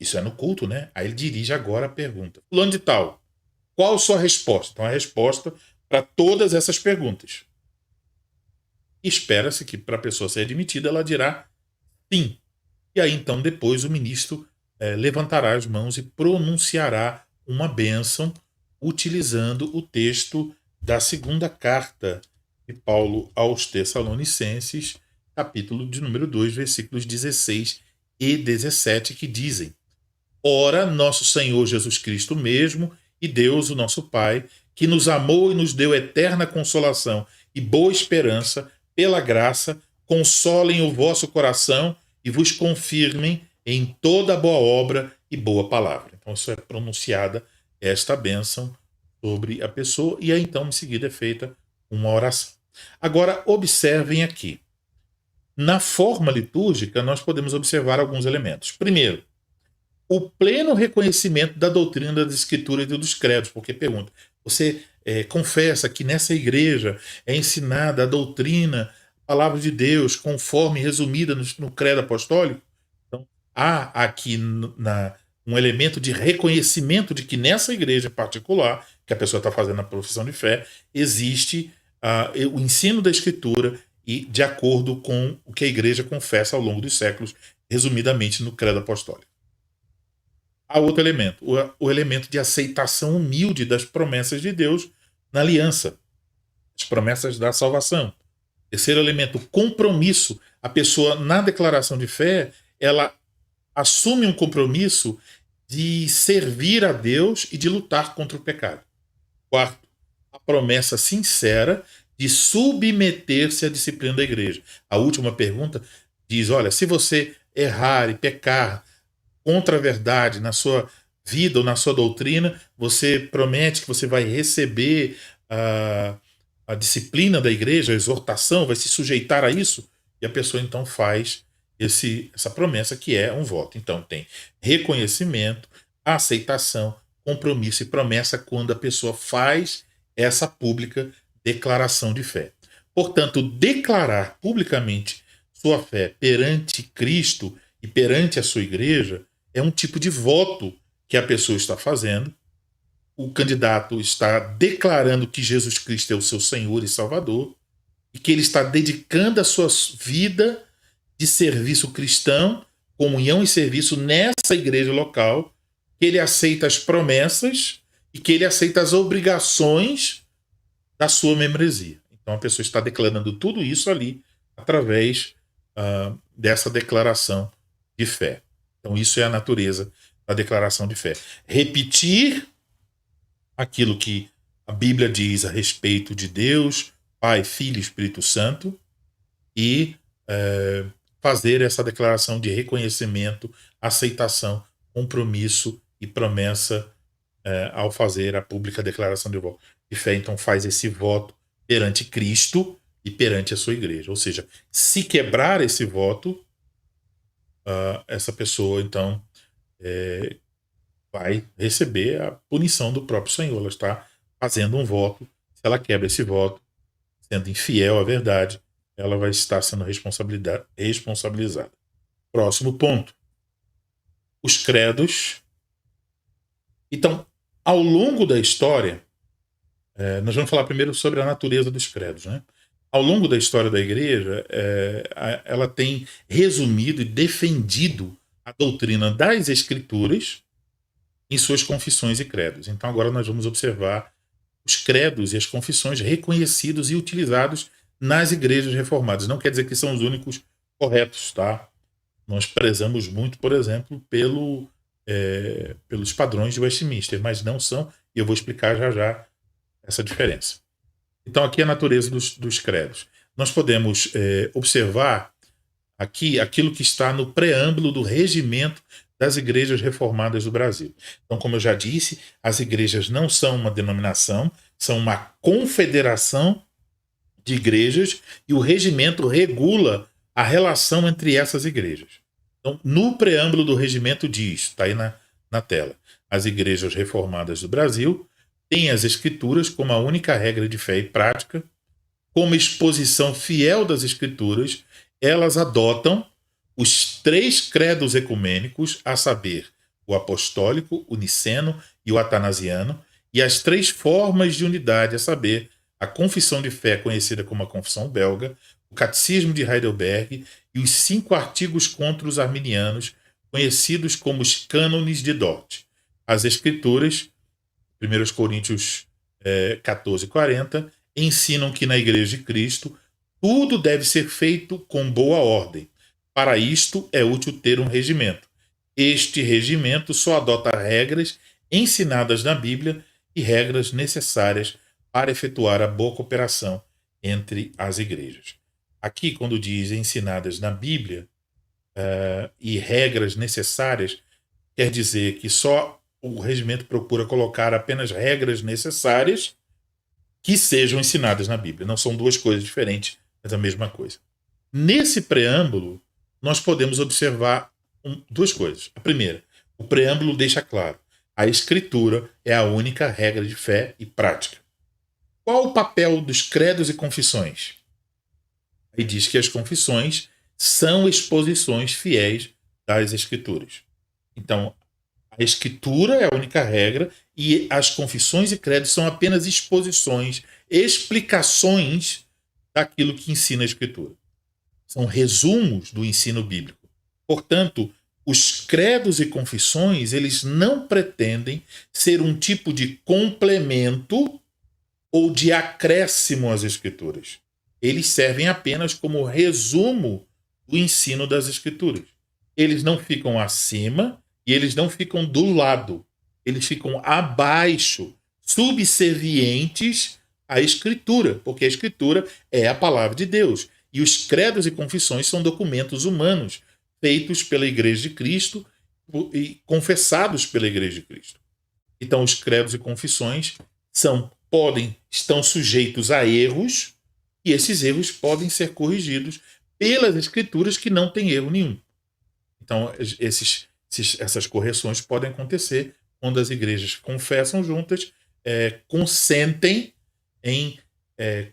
isso é no culto, né? Aí ele dirige agora a pergunta: fulano de tal, qual a sua resposta? Então a resposta para todas essas perguntas. Espera-se que para a pessoa ser admitida ela dirá sim. E aí então depois o ministro levantará as mãos e pronunciará uma bênção utilizando o texto da segunda carta de Paulo aos Tessalonicenses, capítulo de número 2, versículos 16 e 17, que dizem: ora, nosso Senhor Jesus Cristo mesmo e Deus, o nosso Pai, que nos amou e nos deu eterna consolação e boa esperança, pela graça, consolem o vosso coração e vos confirmem em toda boa obra e boa palavra. Então, isso é pronunciada esta bênção sobre a pessoa, e aí então em seguida é feita uma oração. Agora, observem aqui. Na forma litúrgica, nós podemos observar alguns elementos. Primeiro, o pleno reconhecimento da doutrina das escrituras e dos credos, porque pergunta: você confessa que nessa igreja é ensinada a doutrina, a palavra de Deus, conforme resumida no credo apostólico? Então, há aqui um elemento de reconhecimento de que nessa igreja particular, que a pessoa está fazendo a profissão de fé, existe o ensino da escritura e de acordo com o que a igreja confessa ao longo dos séculos, resumidamente no credo apostólico. Há outro elemento, o elemento de aceitação humilde das promessas de Deus na aliança, as promessas da salvação. Terceiro elemento, compromisso. A pessoa, na declaração de fé, ela assume um compromisso de servir a Deus e de lutar contra o pecado. Quarto, a promessa sincera de submeter-se à disciplina da igreja. A última pergunta diz: olha, se você errar e pecar contra a verdade na sua vida ou na sua doutrina, você promete que você vai receber a disciplina da igreja, a exortação, vai se sujeitar a isso? E a pessoa então faz essa promessa, que é um voto. Então tem reconhecimento, aceitação, compromisso e promessa quando a pessoa faz essa pública declaração de fé. Portanto, declarar publicamente sua fé perante Cristo e perante a sua igreja é um tipo de voto que a pessoa está fazendo. O candidato está declarando que Jesus Cristo é o seu Senhor e Salvador e que ele está dedicando a sua vida de serviço cristão, comunhão e serviço nessa igreja local, que ele aceita as promessas e que ele aceita as obrigações da sua membresia. Então a pessoa está declarando tudo isso ali através dessa declaração de fé. Então isso é a natureza da declaração de fé. Repetir aquilo que a Bíblia diz a respeito de Deus, Pai, Filho e Espírito Santo, e fazer essa declaração de reconhecimento, aceitação, compromisso e promessa ao fazer a pública declaração de fé. Então faz esse voto perante Cristo e perante a sua igreja. Ou seja, se quebrar esse voto, essa pessoa então vai receber a punição do próprio Senhor. Ela está fazendo um voto. Se ela quebra esse voto, sendo infiel à verdade, ela vai estar sendo responsabilizada. Próximo ponto. Os credos. Então, ao longo da história, nós vamos falar primeiro sobre a natureza dos credos, né? Ao longo da história da igreja, ela tem resumido e defendido a doutrina das escrituras em suas confissões e credos. Então agora nós vamos observar os credos e as confissões reconhecidos e utilizados nas igrejas reformadas. Não quer dizer que são os únicos corretos, tá? Nós prezamos muito, por exemplo, pelos padrões de Westminster, mas não são, e eu vou explicar já já essa diferença. Então aqui é a natureza dos credos. Nós podemos observar aqui aquilo que está no preâmbulo do regimento das igrejas reformadas do Brasil. Então, como eu já disse, as igrejas não são uma denominação, são uma confederação de igrejas e o regimento regula a relação entre essas igrejas. Então, no preâmbulo do regimento diz, está aí na tela, as igrejas reformadas do Brasil têm as escrituras como a única regra de fé e prática, como exposição fiel das escrituras, elas adotam os 3 credos ecumênicos, a saber, o apostólico, o niceno e o atanasiano, e as 3 formas de unidade, a saber, a confissão de fé conhecida como a confissão belga, o catecismo de Heidelberg e os 5 artigos contra os arminianos, conhecidos como os cânones de Dort. As escrituras, 1 Coríntios 14:40, ensinam que na Igreja de Cristo tudo deve ser feito com boa ordem. Para isto é útil ter um regimento. Este regimento só adota regras ensinadas na Bíblia e regras necessárias para efetuar a boa cooperação entre as igrejas. Aqui, quando diz ensinadas na Bíblia e regras necessárias, quer dizer que só o regimento procura colocar apenas regras necessárias que sejam ensinadas na Bíblia. Não são 2 coisas diferentes, mas a mesma coisa. Nesse preâmbulo, nós podemos observar 2 coisas. A primeira, o preâmbulo deixa claro: a Escritura é a única regra de fé e prática. Qual o papel dos credos e confissões? Aí diz que as confissões são exposições fiéis das Escrituras. Então, a Escritura é a única regra e as confissões e credos são apenas exposições, explicações daquilo que ensina a Escritura. São resumos do ensino bíblico. Portanto, os credos e confissões, eles não pretendem ser um tipo de complemento ou de acréscimo às Escrituras. Eles servem apenas como resumo do ensino das Escrituras. Eles não ficam acima e eles não ficam do lado. Eles ficam abaixo, subservientes à Escritura, porque a Escritura é a palavra de Deus. E os credos e confissões são documentos humanos feitos pela Igreja de Cristo e confessados pela Igreja de Cristo. Então, os credos e confissões estão sujeitos a erros, e esses erros podem ser corrigidos pelas Escrituras, que não têm erro nenhum. Então, essas correções podem acontecer quando as igrejas confessam juntas, consentem em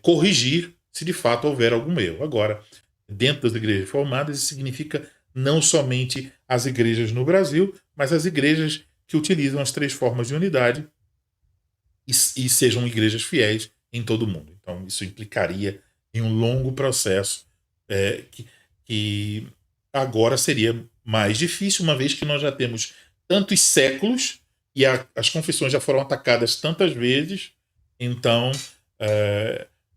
corrigir se de fato houver algum erro. Agora, dentro das igrejas reformadas, isso significa não somente as igrejas no Brasil, mas as igrejas que utilizam as 3 formas de unidade e sejam igrejas fiéis em todo o mundo. Então, isso implicaria em um longo processo que agora seria mais difícil, uma vez que nós já temos tantos séculos e as confissões já foram atacadas tantas vezes. Então,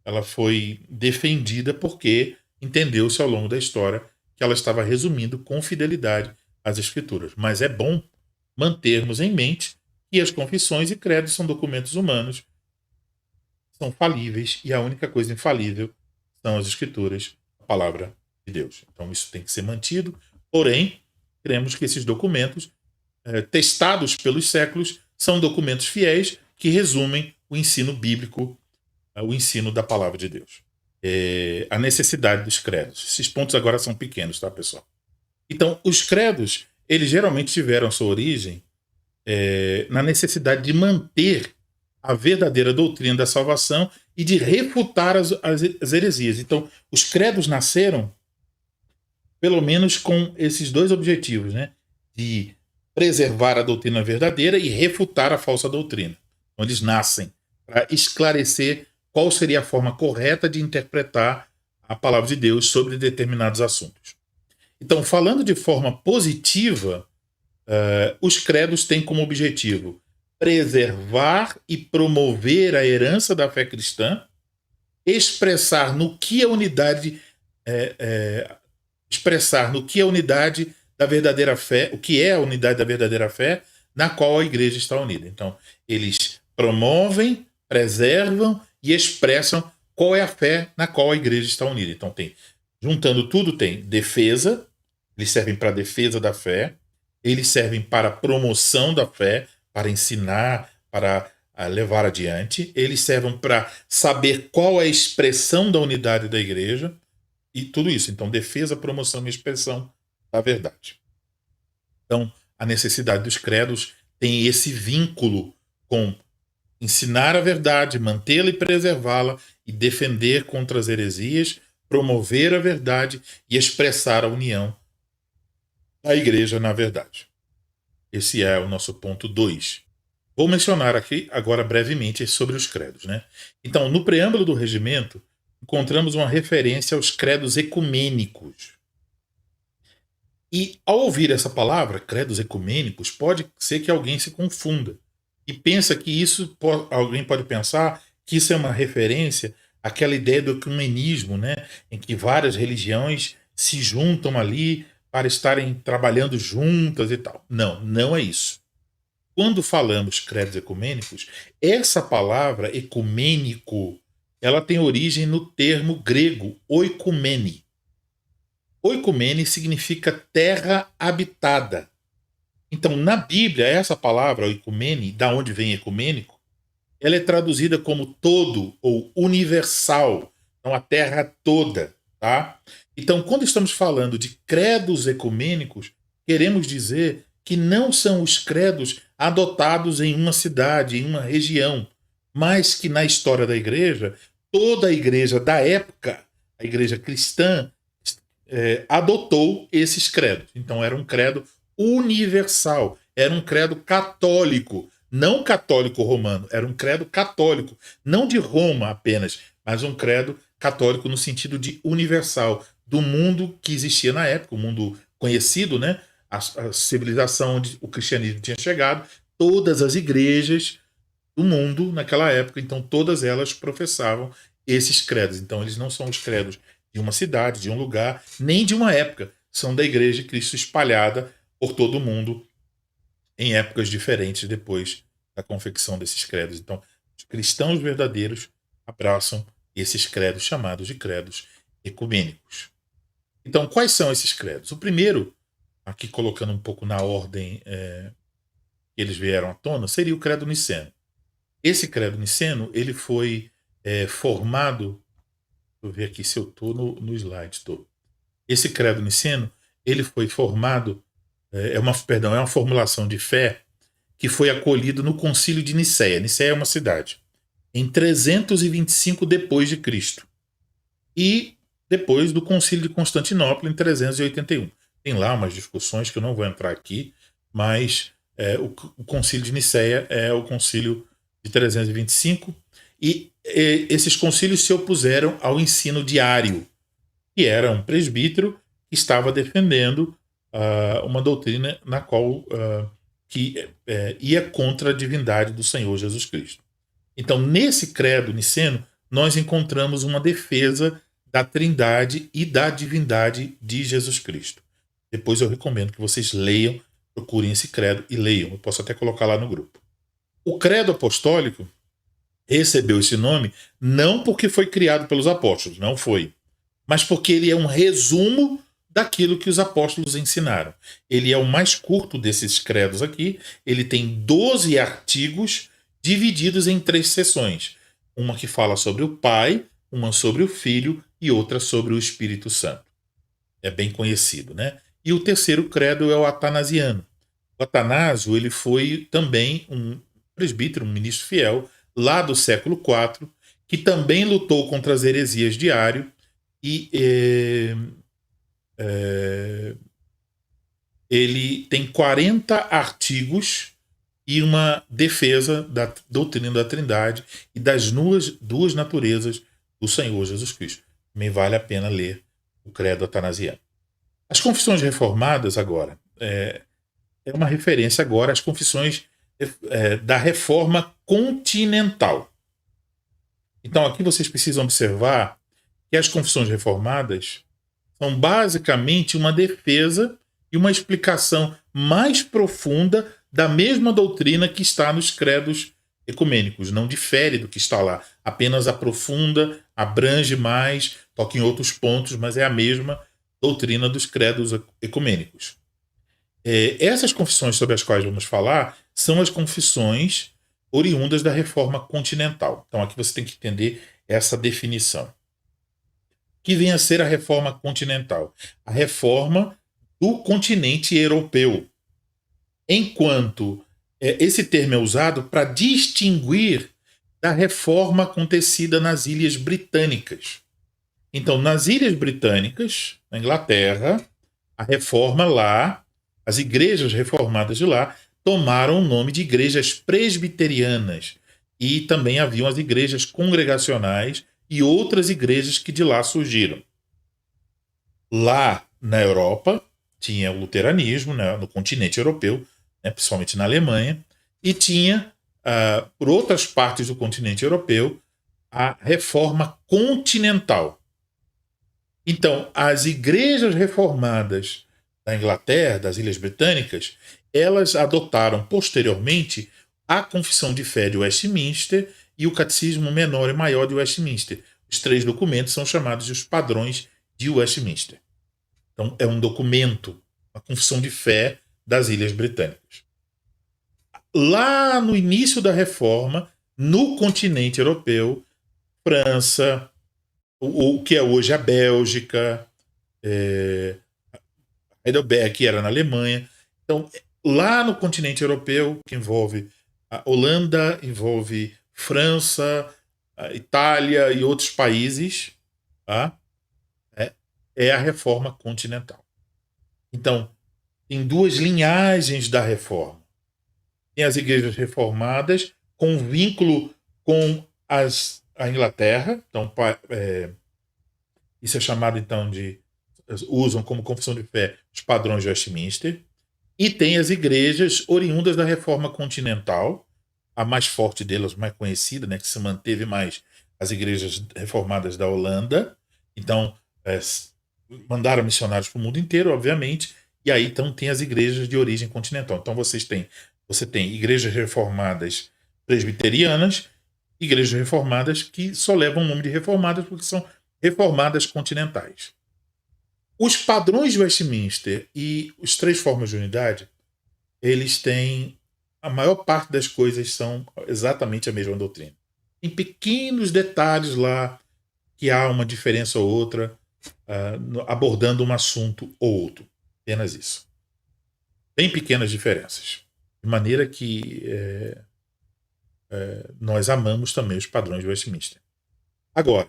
ela foi defendida porque entendeu-se ao longo da história que ela estava resumindo com fidelidade as Escrituras. Mas é bom mantermos em mente que as confissões e credos são documentos humanos, são falíveis, e a única coisa infalível são as Escrituras, a palavra de Deus. Então isso tem que ser mantido, porém, cremos que esses documentos, testados pelos séculos, são documentos fiéis que resumem o ensino bíblico, o ensino da palavra de Deus. A necessidade dos credos. Esses pontos agora são pequenos, tá, pessoal? Então, os credos, eles geralmente tiveram sua origem na necessidade de manter a verdadeira doutrina da salvação e de refutar as heresias. Então, os credos nasceram pelo menos com esses dois objetivos, né? De preservar a doutrina verdadeira e refutar a falsa doutrina. Então, eles nascem para esclarecer qual seria a forma correta de interpretar a palavra de Deus sobre determinados assuntos. Então, falando de forma positiva, os credos têm como objetivo preservar e promover a herança da fé cristã, expressar no que a unidade da verdadeira fé, o que é a unidade da verdadeira fé, na qual a igreja está unida. Então, eles promovem, preservam e expressam qual é a fé na qual a igreja está unida. Então, juntando tudo, tem defesa, eles servem para a defesa da fé, eles servem para a promoção da fé, para ensinar, para levar adiante, eles servem para saber qual é a expressão da unidade da igreja, e tudo isso. Então, defesa, promoção e expressão da verdade. Então, a necessidade dos credos tem esse vínculo com ensinar a verdade, mantê-la e preservá-la, e defender contra as heresias, promover a verdade e expressar a união da igreja na verdade. Esse é o nosso ponto 2. Vou mencionar aqui agora brevemente sobre os credos, né? Então, no preâmbulo do regimento, encontramos uma referência aos credos ecumênicos. E ao ouvir essa palavra, credos ecumênicos, pode ser que alguém se confunda e pensa que alguém pode pensar que isso é uma referência àquela ideia do ecumenismo, né? Em que várias religiões se juntam ali para estarem trabalhando juntas e tal. Não, não é isso. Quando falamos credos ecumênicos, essa palavra ecumênico, ela tem origem no termo grego oikumene. Oikumene significa terra habitada. Então, na Bíblia, essa palavra oikumene, da onde vem ecumênico, ela é traduzida como todo ou universal. Então, a terra toda, tá? Então, quando estamos falando de credos ecumênicos, queremos dizer que não são os credos adotados em uma cidade, em uma região, mas que na história da igreja, toda a igreja da época, a igreja cristã, adotou esses credos. Então, era um credo universal, era um credo católico, não católico romano, era um credo católico, não de Roma apenas, mas um credo católico no sentido de universal, do mundo que existia na época, o mundo conhecido, né? A civilização onde o cristianismo tinha chegado, todas as igrejas do mundo naquela época, então todas elas professavam esses credos. Então eles não são os credos de uma cidade, de um lugar, nem de uma época, são da igreja de Cristo espalhada por todo o mundo em épocas diferentes depois da confecção desses credos. Então, os cristãos verdadeiros abraçam esses credos chamados de credos ecumênicos. Então, quais são esses credos? O primeiro, aqui colocando um pouco na ordem que eles vieram à tona, seria o credo niceno. Esse credo niceno, ele foi formado, deixa eu ver aqui se eu estou no slide todo. Esse credo niceno, ele foi formado, é uma formulação de fé que foi acolhido no concílio de Nicéia. Nicéia é uma cidade. Em 325 depois de Cristo. E depois do concílio de Constantinopla em 381. Tem lá umas discussões que eu não vou entrar aqui, mas o concílio de Nicéia é o concílio de 325 e esses concílios se opuseram ao ensino diário, que era um presbítero que estava defendendo uma doutrina na qual que ia contra a divindade do Senhor Jesus Cristo. Então, nesse credo niceno, nós encontramos uma defesa da trindade e da divindade de Jesus Cristo. Depois eu recomendo que vocês leiam, procurem esse credo e leiam. Eu posso até colocar lá no grupo. O credo apostólico recebeu esse nome não porque foi criado pelos apóstolos, não foi, mas porque ele é um resumo daquilo que os apóstolos ensinaram. Ele é o mais curto desses credos aqui, ele tem 12 artigos divididos em 3 seções. Uma que fala sobre o Pai, uma sobre o Filho e outra sobre o Espírito Santo. É bem conhecido, né? E o terceiro credo é o atanasiano. O Atanásio, ele foi também um presbítero, um ministro fiel, lá do século IV, que também lutou contra as heresias de Ário e ele tem 40 artigos e uma defesa da doutrina da Trindade e das duas naturezas do Senhor Jesus Cristo. Também vale a pena ler o Credo Atanasiano. As confissões reformadas agora é uma referência agora às confissões da Reforma Continental. Então aqui vocês precisam observar que as confissões reformadas são basicamente uma defesa e uma explicação mais profunda da mesma doutrina que está nos credos ecumênicos. Não difere do que está lá, apenas aprofunda, abrange mais, toca em outros pontos, mas é a mesma doutrina dos credos ecumênicos. Essas confissões sobre as quais vamos falar são as confissões oriundas da Reforma Continental. Então aqui você tem que entender essa definição. Que vem a ser a Reforma Continental? A reforma do continente europeu. Enquanto esse termo é usado para distinguir da reforma acontecida nas Ilhas Britânicas. Então, nas Ilhas Britânicas, na Inglaterra, a reforma lá, as igrejas reformadas de lá, tomaram o nome de igrejas presbiterianas. E também haviam as igrejas congregacionais e outras igrejas que de lá surgiram. Lá na Europa, tinha o luteranismo, né, no continente europeu, né, principalmente na Alemanha, e tinha, por outras partes do continente europeu, a reforma continental. Então, as igrejas reformadas da Inglaterra, das Ilhas Britânicas, elas adotaram posteriormente a Confissão de Fé de Westminster e o Catecismo Menor e Maior de Westminster. Os 3 documentos são chamados de os padrões de Westminster. Então, é um documento, uma confissão de fé das Ilhas Britânicas. Lá no início da Reforma, no continente europeu, França, o que é hoje a Bélgica, Heidelberg, que era na Alemanha. Então, lá no continente europeu, que envolve a Holanda, envolve França, a Itália e outros países, tá? É a Reforma Continental. Então, tem 2 linhagens da Reforma. Tem as igrejas reformadas com vínculo com a Inglaterra. Então, isso é chamado então de... usam como confissão de fé os padrões de Westminster. E tem as igrejas oriundas da Reforma Continental, a mais forte delas, mais conhecida, né, que se manteve mais, as igrejas reformadas da Holanda. Então, mandaram missionários para o mundo inteiro, obviamente, e aí então tem as igrejas de origem continental. Então você tem igrejas reformadas presbiterianas, igrejas reformadas que só levam o nome de reformadas porque são reformadas continentais. Os padrões de Westminster e as 3 formas de unidade, eles têm... a maior parte das coisas são exatamente a mesma doutrina. Tem pequenos detalhes lá que há uma diferença ou outra, abordando um assunto ou outro. Apenas isso. Bem pequenas diferenças. De maneira que nós amamos também os padrões de Westminster. Agora,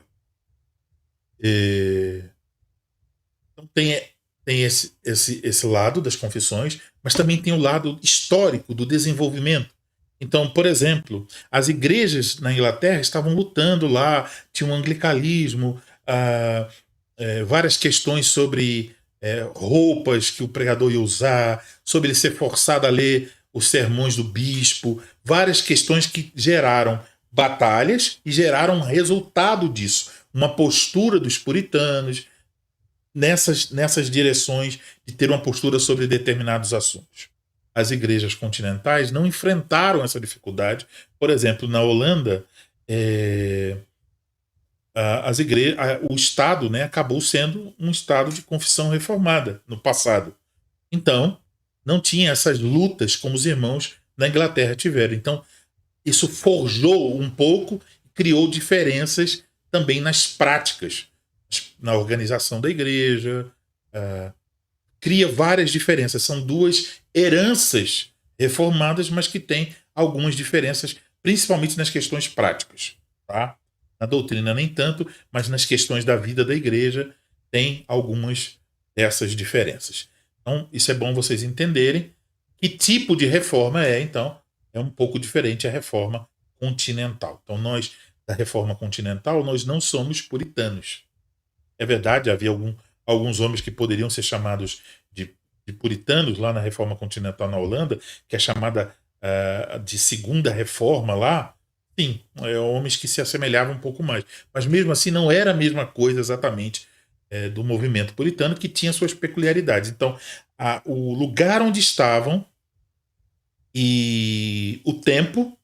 então tem esse lado das confissões, mas também tem o lado histórico do desenvolvimento. Então, por exemplo, as igrejas na Inglaterra estavam lutando lá, tinha um anglicanismo, várias questões sobre roupas que o pregador ia usar, sobre ele ser forçado a ler os sermões do bispo, várias questões que geraram batalhas e geraram resultado disso, uma postura dos puritanos nessas direções de ter uma postura sobre determinados assuntos. As igrejas continentais não enfrentaram essa dificuldade. Por exemplo, na Holanda, o Estado, né, acabou sendo um Estado de confissão reformada no passado. Então, não tinha essas lutas como os irmãos na Inglaterra tiveram. Então, isso forjou um pouco, criou diferenças também nas práticas, na organização da igreja, cria várias diferenças. São 2 heranças reformadas, mas que têm algumas diferenças, principalmente nas questões práticas, tá? Na doutrina nem tanto, mas nas questões da vida da igreja tem algumas dessas diferenças. Então, isso é bom vocês entenderem que tipo de reforma é, então, é um pouco diferente a reforma continental. Então, nós, da reforma continental, nós não somos puritanos. É verdade, havia alguns homens que poderiam ser chamados de puritanos lá na reforma continental na Holanda, que é chamada de segunda reforma lá. Sim, homens que se assemelhavam um pouco mais. Mas mesmo assim não era a mesma coisa exatamente do movimento puritano, que tinha suas peculiaridades. Então, o lugar onde estavam e o tempo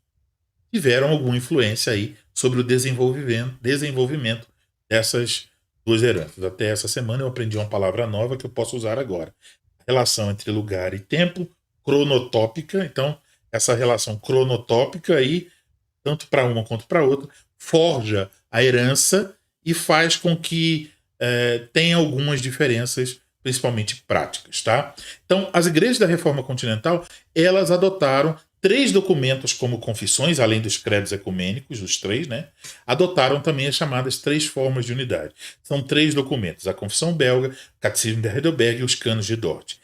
tiveram alguma influência aí sobre o desenvolvimento dessas duas heranças. Até essa semana eu aprendi uma palavra nova que eu posso usar agora. A relação entre lugar e tempo, cronotópica. Então, essa relação cronotópica aí, tanto para uma quanto para outra, forja a herança e faz com que tenha algumas diferenças, principalmente práticas, tá? Então, as igrejas da Reforma Continental, elas adotaram 3 documentos como confissões, além dos credos ecumênicos, os 3, né? Adotaram também as chamadas 3 formas de unidade. São 3 documentos: a Confissão Belga, o Catecismo de Heidelberg e os Canos de Dort.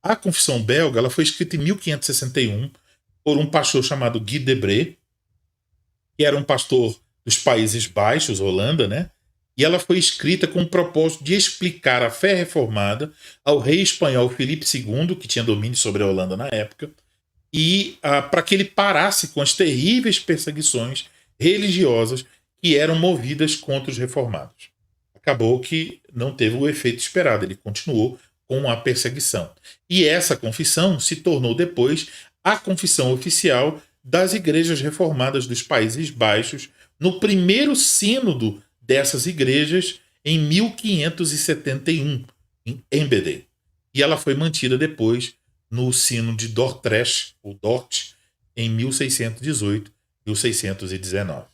A Confissão Belga ela foi escrita em 1561 por um pastor chamado Guy Debré, que era um pastor dos Países Baixos, Holanda, né? E ela foi escrita com o propósito de explicar a fé reformada ao rei espanhol Filipe II, que tinha domínio sobre a Holanda na época, e para que ele parasse com as terríveis perseguições religiosas que eram movidas contra os reformados. Acabou que não teve o efeito esperado, ele continuou com a perseguição. E essa confissão se tornou depois a confissão oficial das igrejas reformadas dos Países Baixos, no primeiro sínodo dessas igrejas, em 1571, em Enschede. E ela foi mantida depois no Sino de Dordrecht, ou Dort, em 1618 e 1619.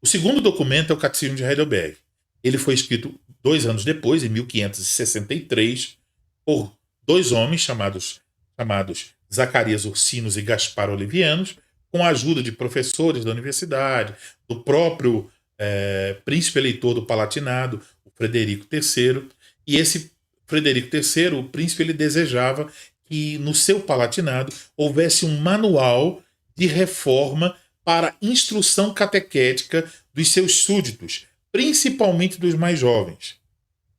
O segundo documento é o Catecismo de Heidelberg. Ele foi escrito 2 anos depois, em 1563, por 2 homens chamados Zacarias Ursinos e Gaspar Olivianos, com a ajuda de professores da universidade, do próprio príncipe eleitor do Palatinado, o Frederico III. E esse Frederico III, o príncipe, ele desejava que no seu Palatinado houvesse um manual de reforma para instrução catequética dos seus súditos, principalmente dos mais jovens.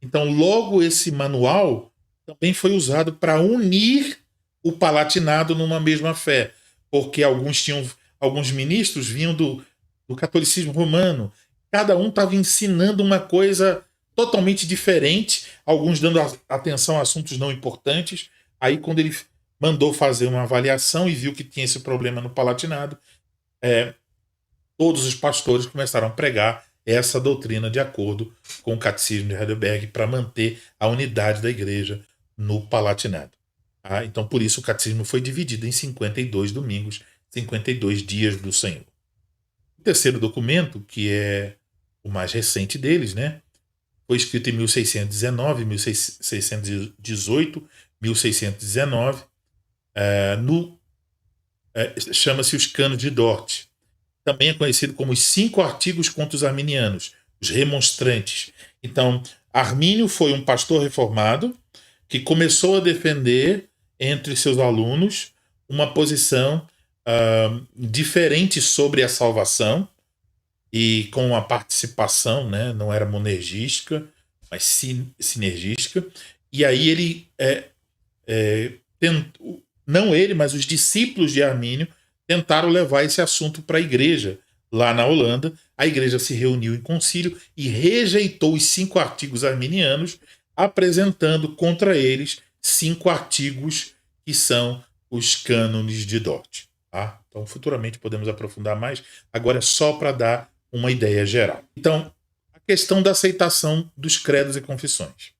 Então, logo esse manual também foi usado para unir o Palatinado numa mesma fé, porque alguns ministros vinham do catolicismo romano, cada um estava ensinando uma coisa totalmente diferente, alguns dando atenção a assuntos não importantes. Aí, quando ele mandou fazer uma avaliação e viu que tinha esse problema no Palatinado, todos os pastores começaram a pregar essa doutrina de acordo com o Catecismo de Heidelberg para manter a unidade da igreja no Palatinado. Então, por isso, o catecismo foi dividido em 52 domingos, 52 dias do Senhor. O terceiro documento, que é o mais recente deles, né, foi escrito em 1619, 1618, 1619, chama-se os Canos de Dort. Também é conhecido como os 5 artigos contra os arminianos, os remonstrantes. Então, Armínio foi um pastor reformado que começou a defender entre seus alunos uma posição diferente sobre a salvação e com a participação, né, não era monergística, mas sinergística. E aí ele não ele, mas os discípulos de Armínio tentaram levar esse assunto para a igreja lá na Holanda. A igreja se reuniu em concílio e rejeitou os 5 artigos arminianos, apresentando contra eles 5 artigos que são os cânones de Dort. Tá? Então, futuramente podemos aprofundar mais. Agora é só para dar uma ideia geral. Então, a questão da aceitação dos credos e confissões.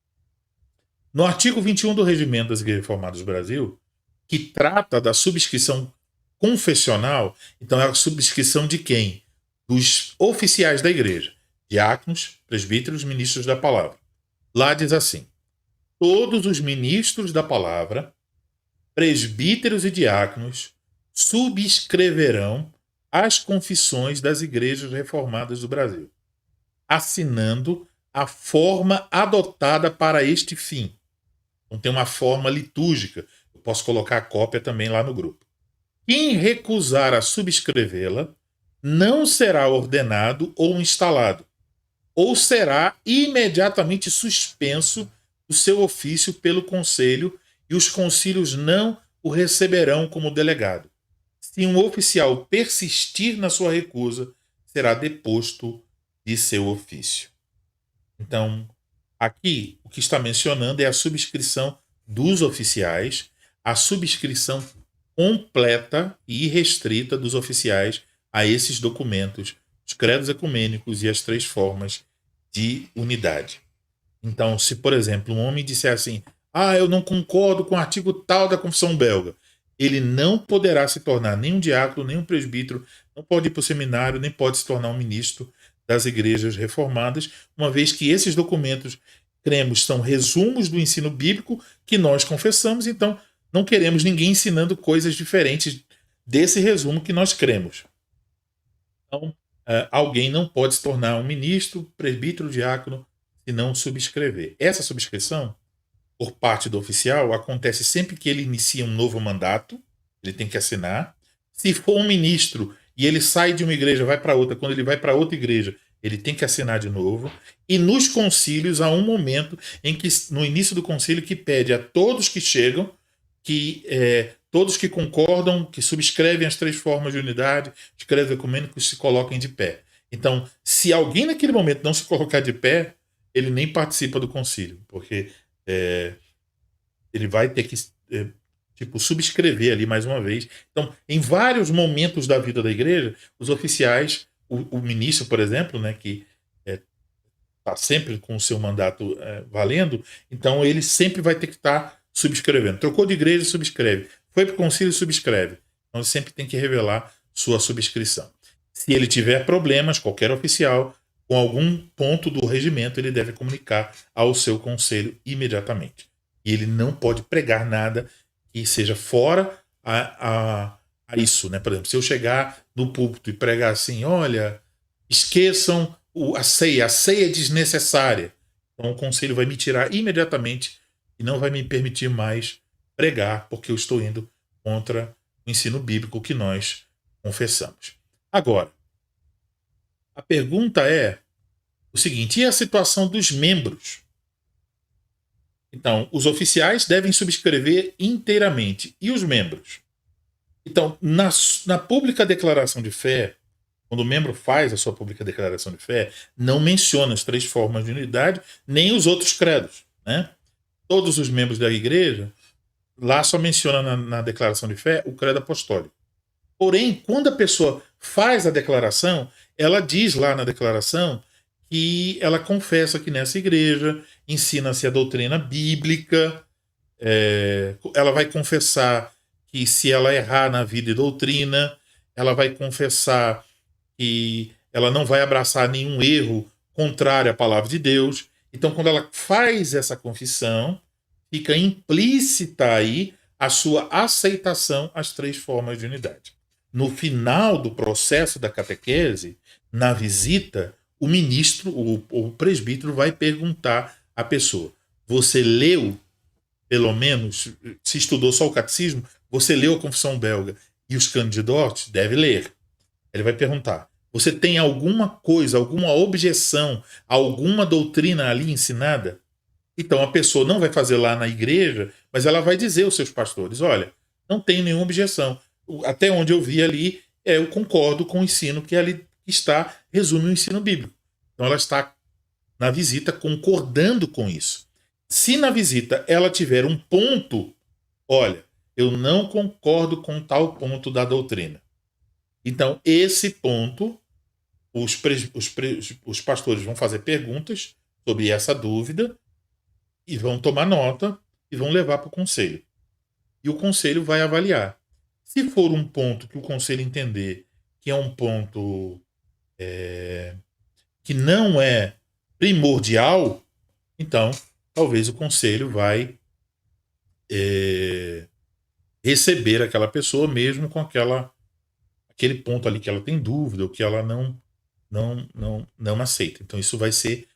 No artigo 21 do Regimento das Igrejas Reformadas do Brasil, que trata da subscrição confessional, então é a subscrição de quem? Dos oficiais da igreja, diáconos, presbíteros, ministros da palavra. Lá diz assim: todos os ministros da palavra, presbíteros e diáconos subscreverão as confissões das igrejas reformadas do Brasil, assinando a forma adotada para este fim. Então tem uma forma litúrgica. Eu posso colocar a cópia também lá no grupo. Quem recusar a subscrevê-la não será ordenado ou instalado, ou será imediatamente suspenso do seu ofício pelo conselho, e os concílios não o receberão como delegado. Se um oficial persistir na sua recusa, será deposto de seu ofício. Então, aqui o que está mencionando é a subscrição dos oficiais, a subscrição completa e irrestrita dos oficiais a esses documentos, os credos ecumênicos e as três formas de unidade. Então, se, por exemplo, um homem disser assim, eu não concordo com o artigo tal da Confissão Belga, ele não poderá se tornar nem um diácono, nem um presbítero, não pode ir para o seminário, nem pode se tornar um ministro das igrejas reformadas, uma vez que esses documentos, cremos, são resumos do ensino bíblico que nós confessamos, então não queremos ninguém ensinando coisas diferentes desse resumo que nós cremos. Então, alguém não pode se tornar um ministro, presbítero, diácono, se não subscrever. Essa subscrição, por parte do oficial, acontece sempre que ele inicia um novo mandato, ele tem que assinar. Se for um ministro e ele sai de uma igreja, vai para outra, quando ele vai para outra igreja, ele tem que assinar de novo. E nos concílios há um momento em que, no início do concílio, que pede a todos que chegam, que todos que concordam, que subscrevem as três formas de unidade, os credos ecumênicos, se coloquem de pé. Então, se alguém naquele momento não se colocar de pé, ele nem participa do concílio, porque ele vai ter que subscrever ali mais uma vez. Então, em vários momentos da vida da igreja, os oficiais, o ministro, por exemplo, né, que está sempre com o seu mandato valendo, então ele sempre vai ter que estar subscrevendo. Trocou de igreja, subscreve. Foi para o concílio, subscreve. Então ele sempre tem que revelar sua subscrição. Se ele tiver problemas, qualquer oficial, com algum ponto do regimento, ele deve comunicar ao seu conselho imediatamente. E ele não pode pregar nada que seja fora a isso, né? Por exemplo, se eu chegar no púlpito e pregar assim, olha, esqueçam a ceia é desnecessária. Então o conselho vai me tirar imediatamente e não vai me permitir mais pregar, porque eu estou indo contra o ensino bíblico que nós confessamos. Agora, a pergunta é o seguinte, e a situação dos membros? Então, os oficiais devem subscrever inteiramente. E os membros? Então, na pública declaração de fé, quando o membro faz a sua pública declaração de fé, não menciona as três formas de unidade, nem os outros credos, né? Todos os membros da igreja, lá só menciona na declaração de fé o credo apostólico. Porém, quando a pessoa faz a declaração, ela diz lá na declaração que ela confessa que nessa igreja ensina-se a doutrina bíblica, ela vai confessar que se ela errar na vida e doutrina, ela vai confessar que ela não vai abraçar nenhum erro contrário à palavra de Deus. Então, quando ela faz essa confissão, fica implícita aí a sua aceitação às três formas de unidade. No final do processo da catequese, na visita, o ministro, o presbítero, vai perguntar à pessoa: você leu, pelo menos, se estudou só o catecismo, você leu a Confissão Belga e os Candidotes? Deve ler. Ele vai perguntar: você tem alguma coisa, alguma objeção, alguma doutrina ali ensinada? Então a pessoa não vai fazer lá na igreja, mas ela vai dizer aos seus pastores: olha, não tem nenhuma objeção. Até onde eu vi ali, eu concordo com o ensino que ali está, resume o ensino bíblico. Então ela está na visita concordando com isso. Se na visita ela tiver um ponto, olha, eu não concordo com tal ponto da doutrina. Então esse ponto, os pastores vão fazer perguntas sobre essa dúvida e vão tomar nota e vão levar para o conselho. E o conselho vai avaliar. Se for um ponto que o conselho entender que é um ponto que não é primordial, então talvez o conselho vai receber aquela pessoa mesmo com aquele aquele ponto ali que ela tem dúvida ou que ela não aceita. Então isso vai ser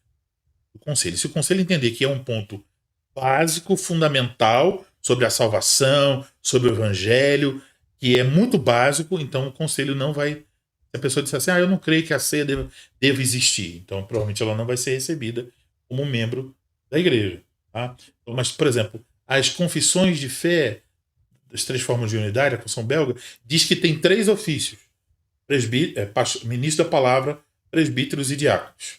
o conselho. Se o conselho entender que é um ponto básico, fundamental, sobre a salvação, sobre o evangelho, que é muito básico, então o conselho não vai. Se a pessoa disser assim, eu não creio que a ceia deva existir, então provavelmente ela não vai ser recebida como membro da igreja. Tá? Mas, por exemplo, as confissões de fé das três formas de unidade, a confissão belga, diz que tem três ofícios: ministro da palavra, presbíteros e diáconos.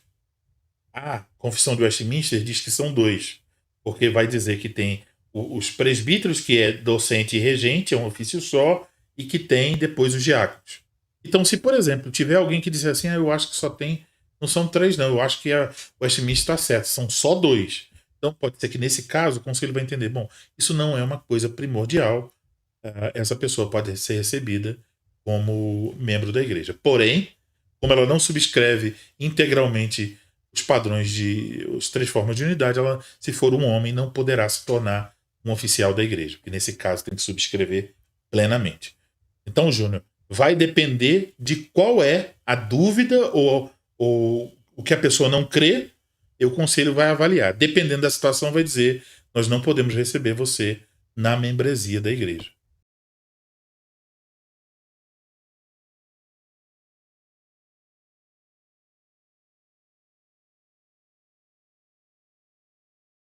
A confissão de Westminster diz que são dois, porque vai dizer que tem os presbíteros, que é docente e regente, é um ofício só, e que tem depois os diáconos. Então, se, por exemplo, tiver alguém que disser assim, eu acho que só tem, não são três, não, eu acho que a Westminster está certo, são só dois. Então, pode ser que nesse caso o conselho vai entender, bom, isso não é uma coisa primordial, essa pessoa pode ser recebida como membro da igreja. Porém, como ela não subscreve integralmente os padrões de as três formas de unidade, ela, se for um homem, não poderá se tornar um oficial da igreja, porque nesse caso tem que subscrever plenamente. Então, Júnior, vai depender de qual é a dúvida ou o que a pessoa não crê, e o conselho vai avaliar. Dependendo da situação, vai dizer: nós não podemos receber você na membresia da igreja.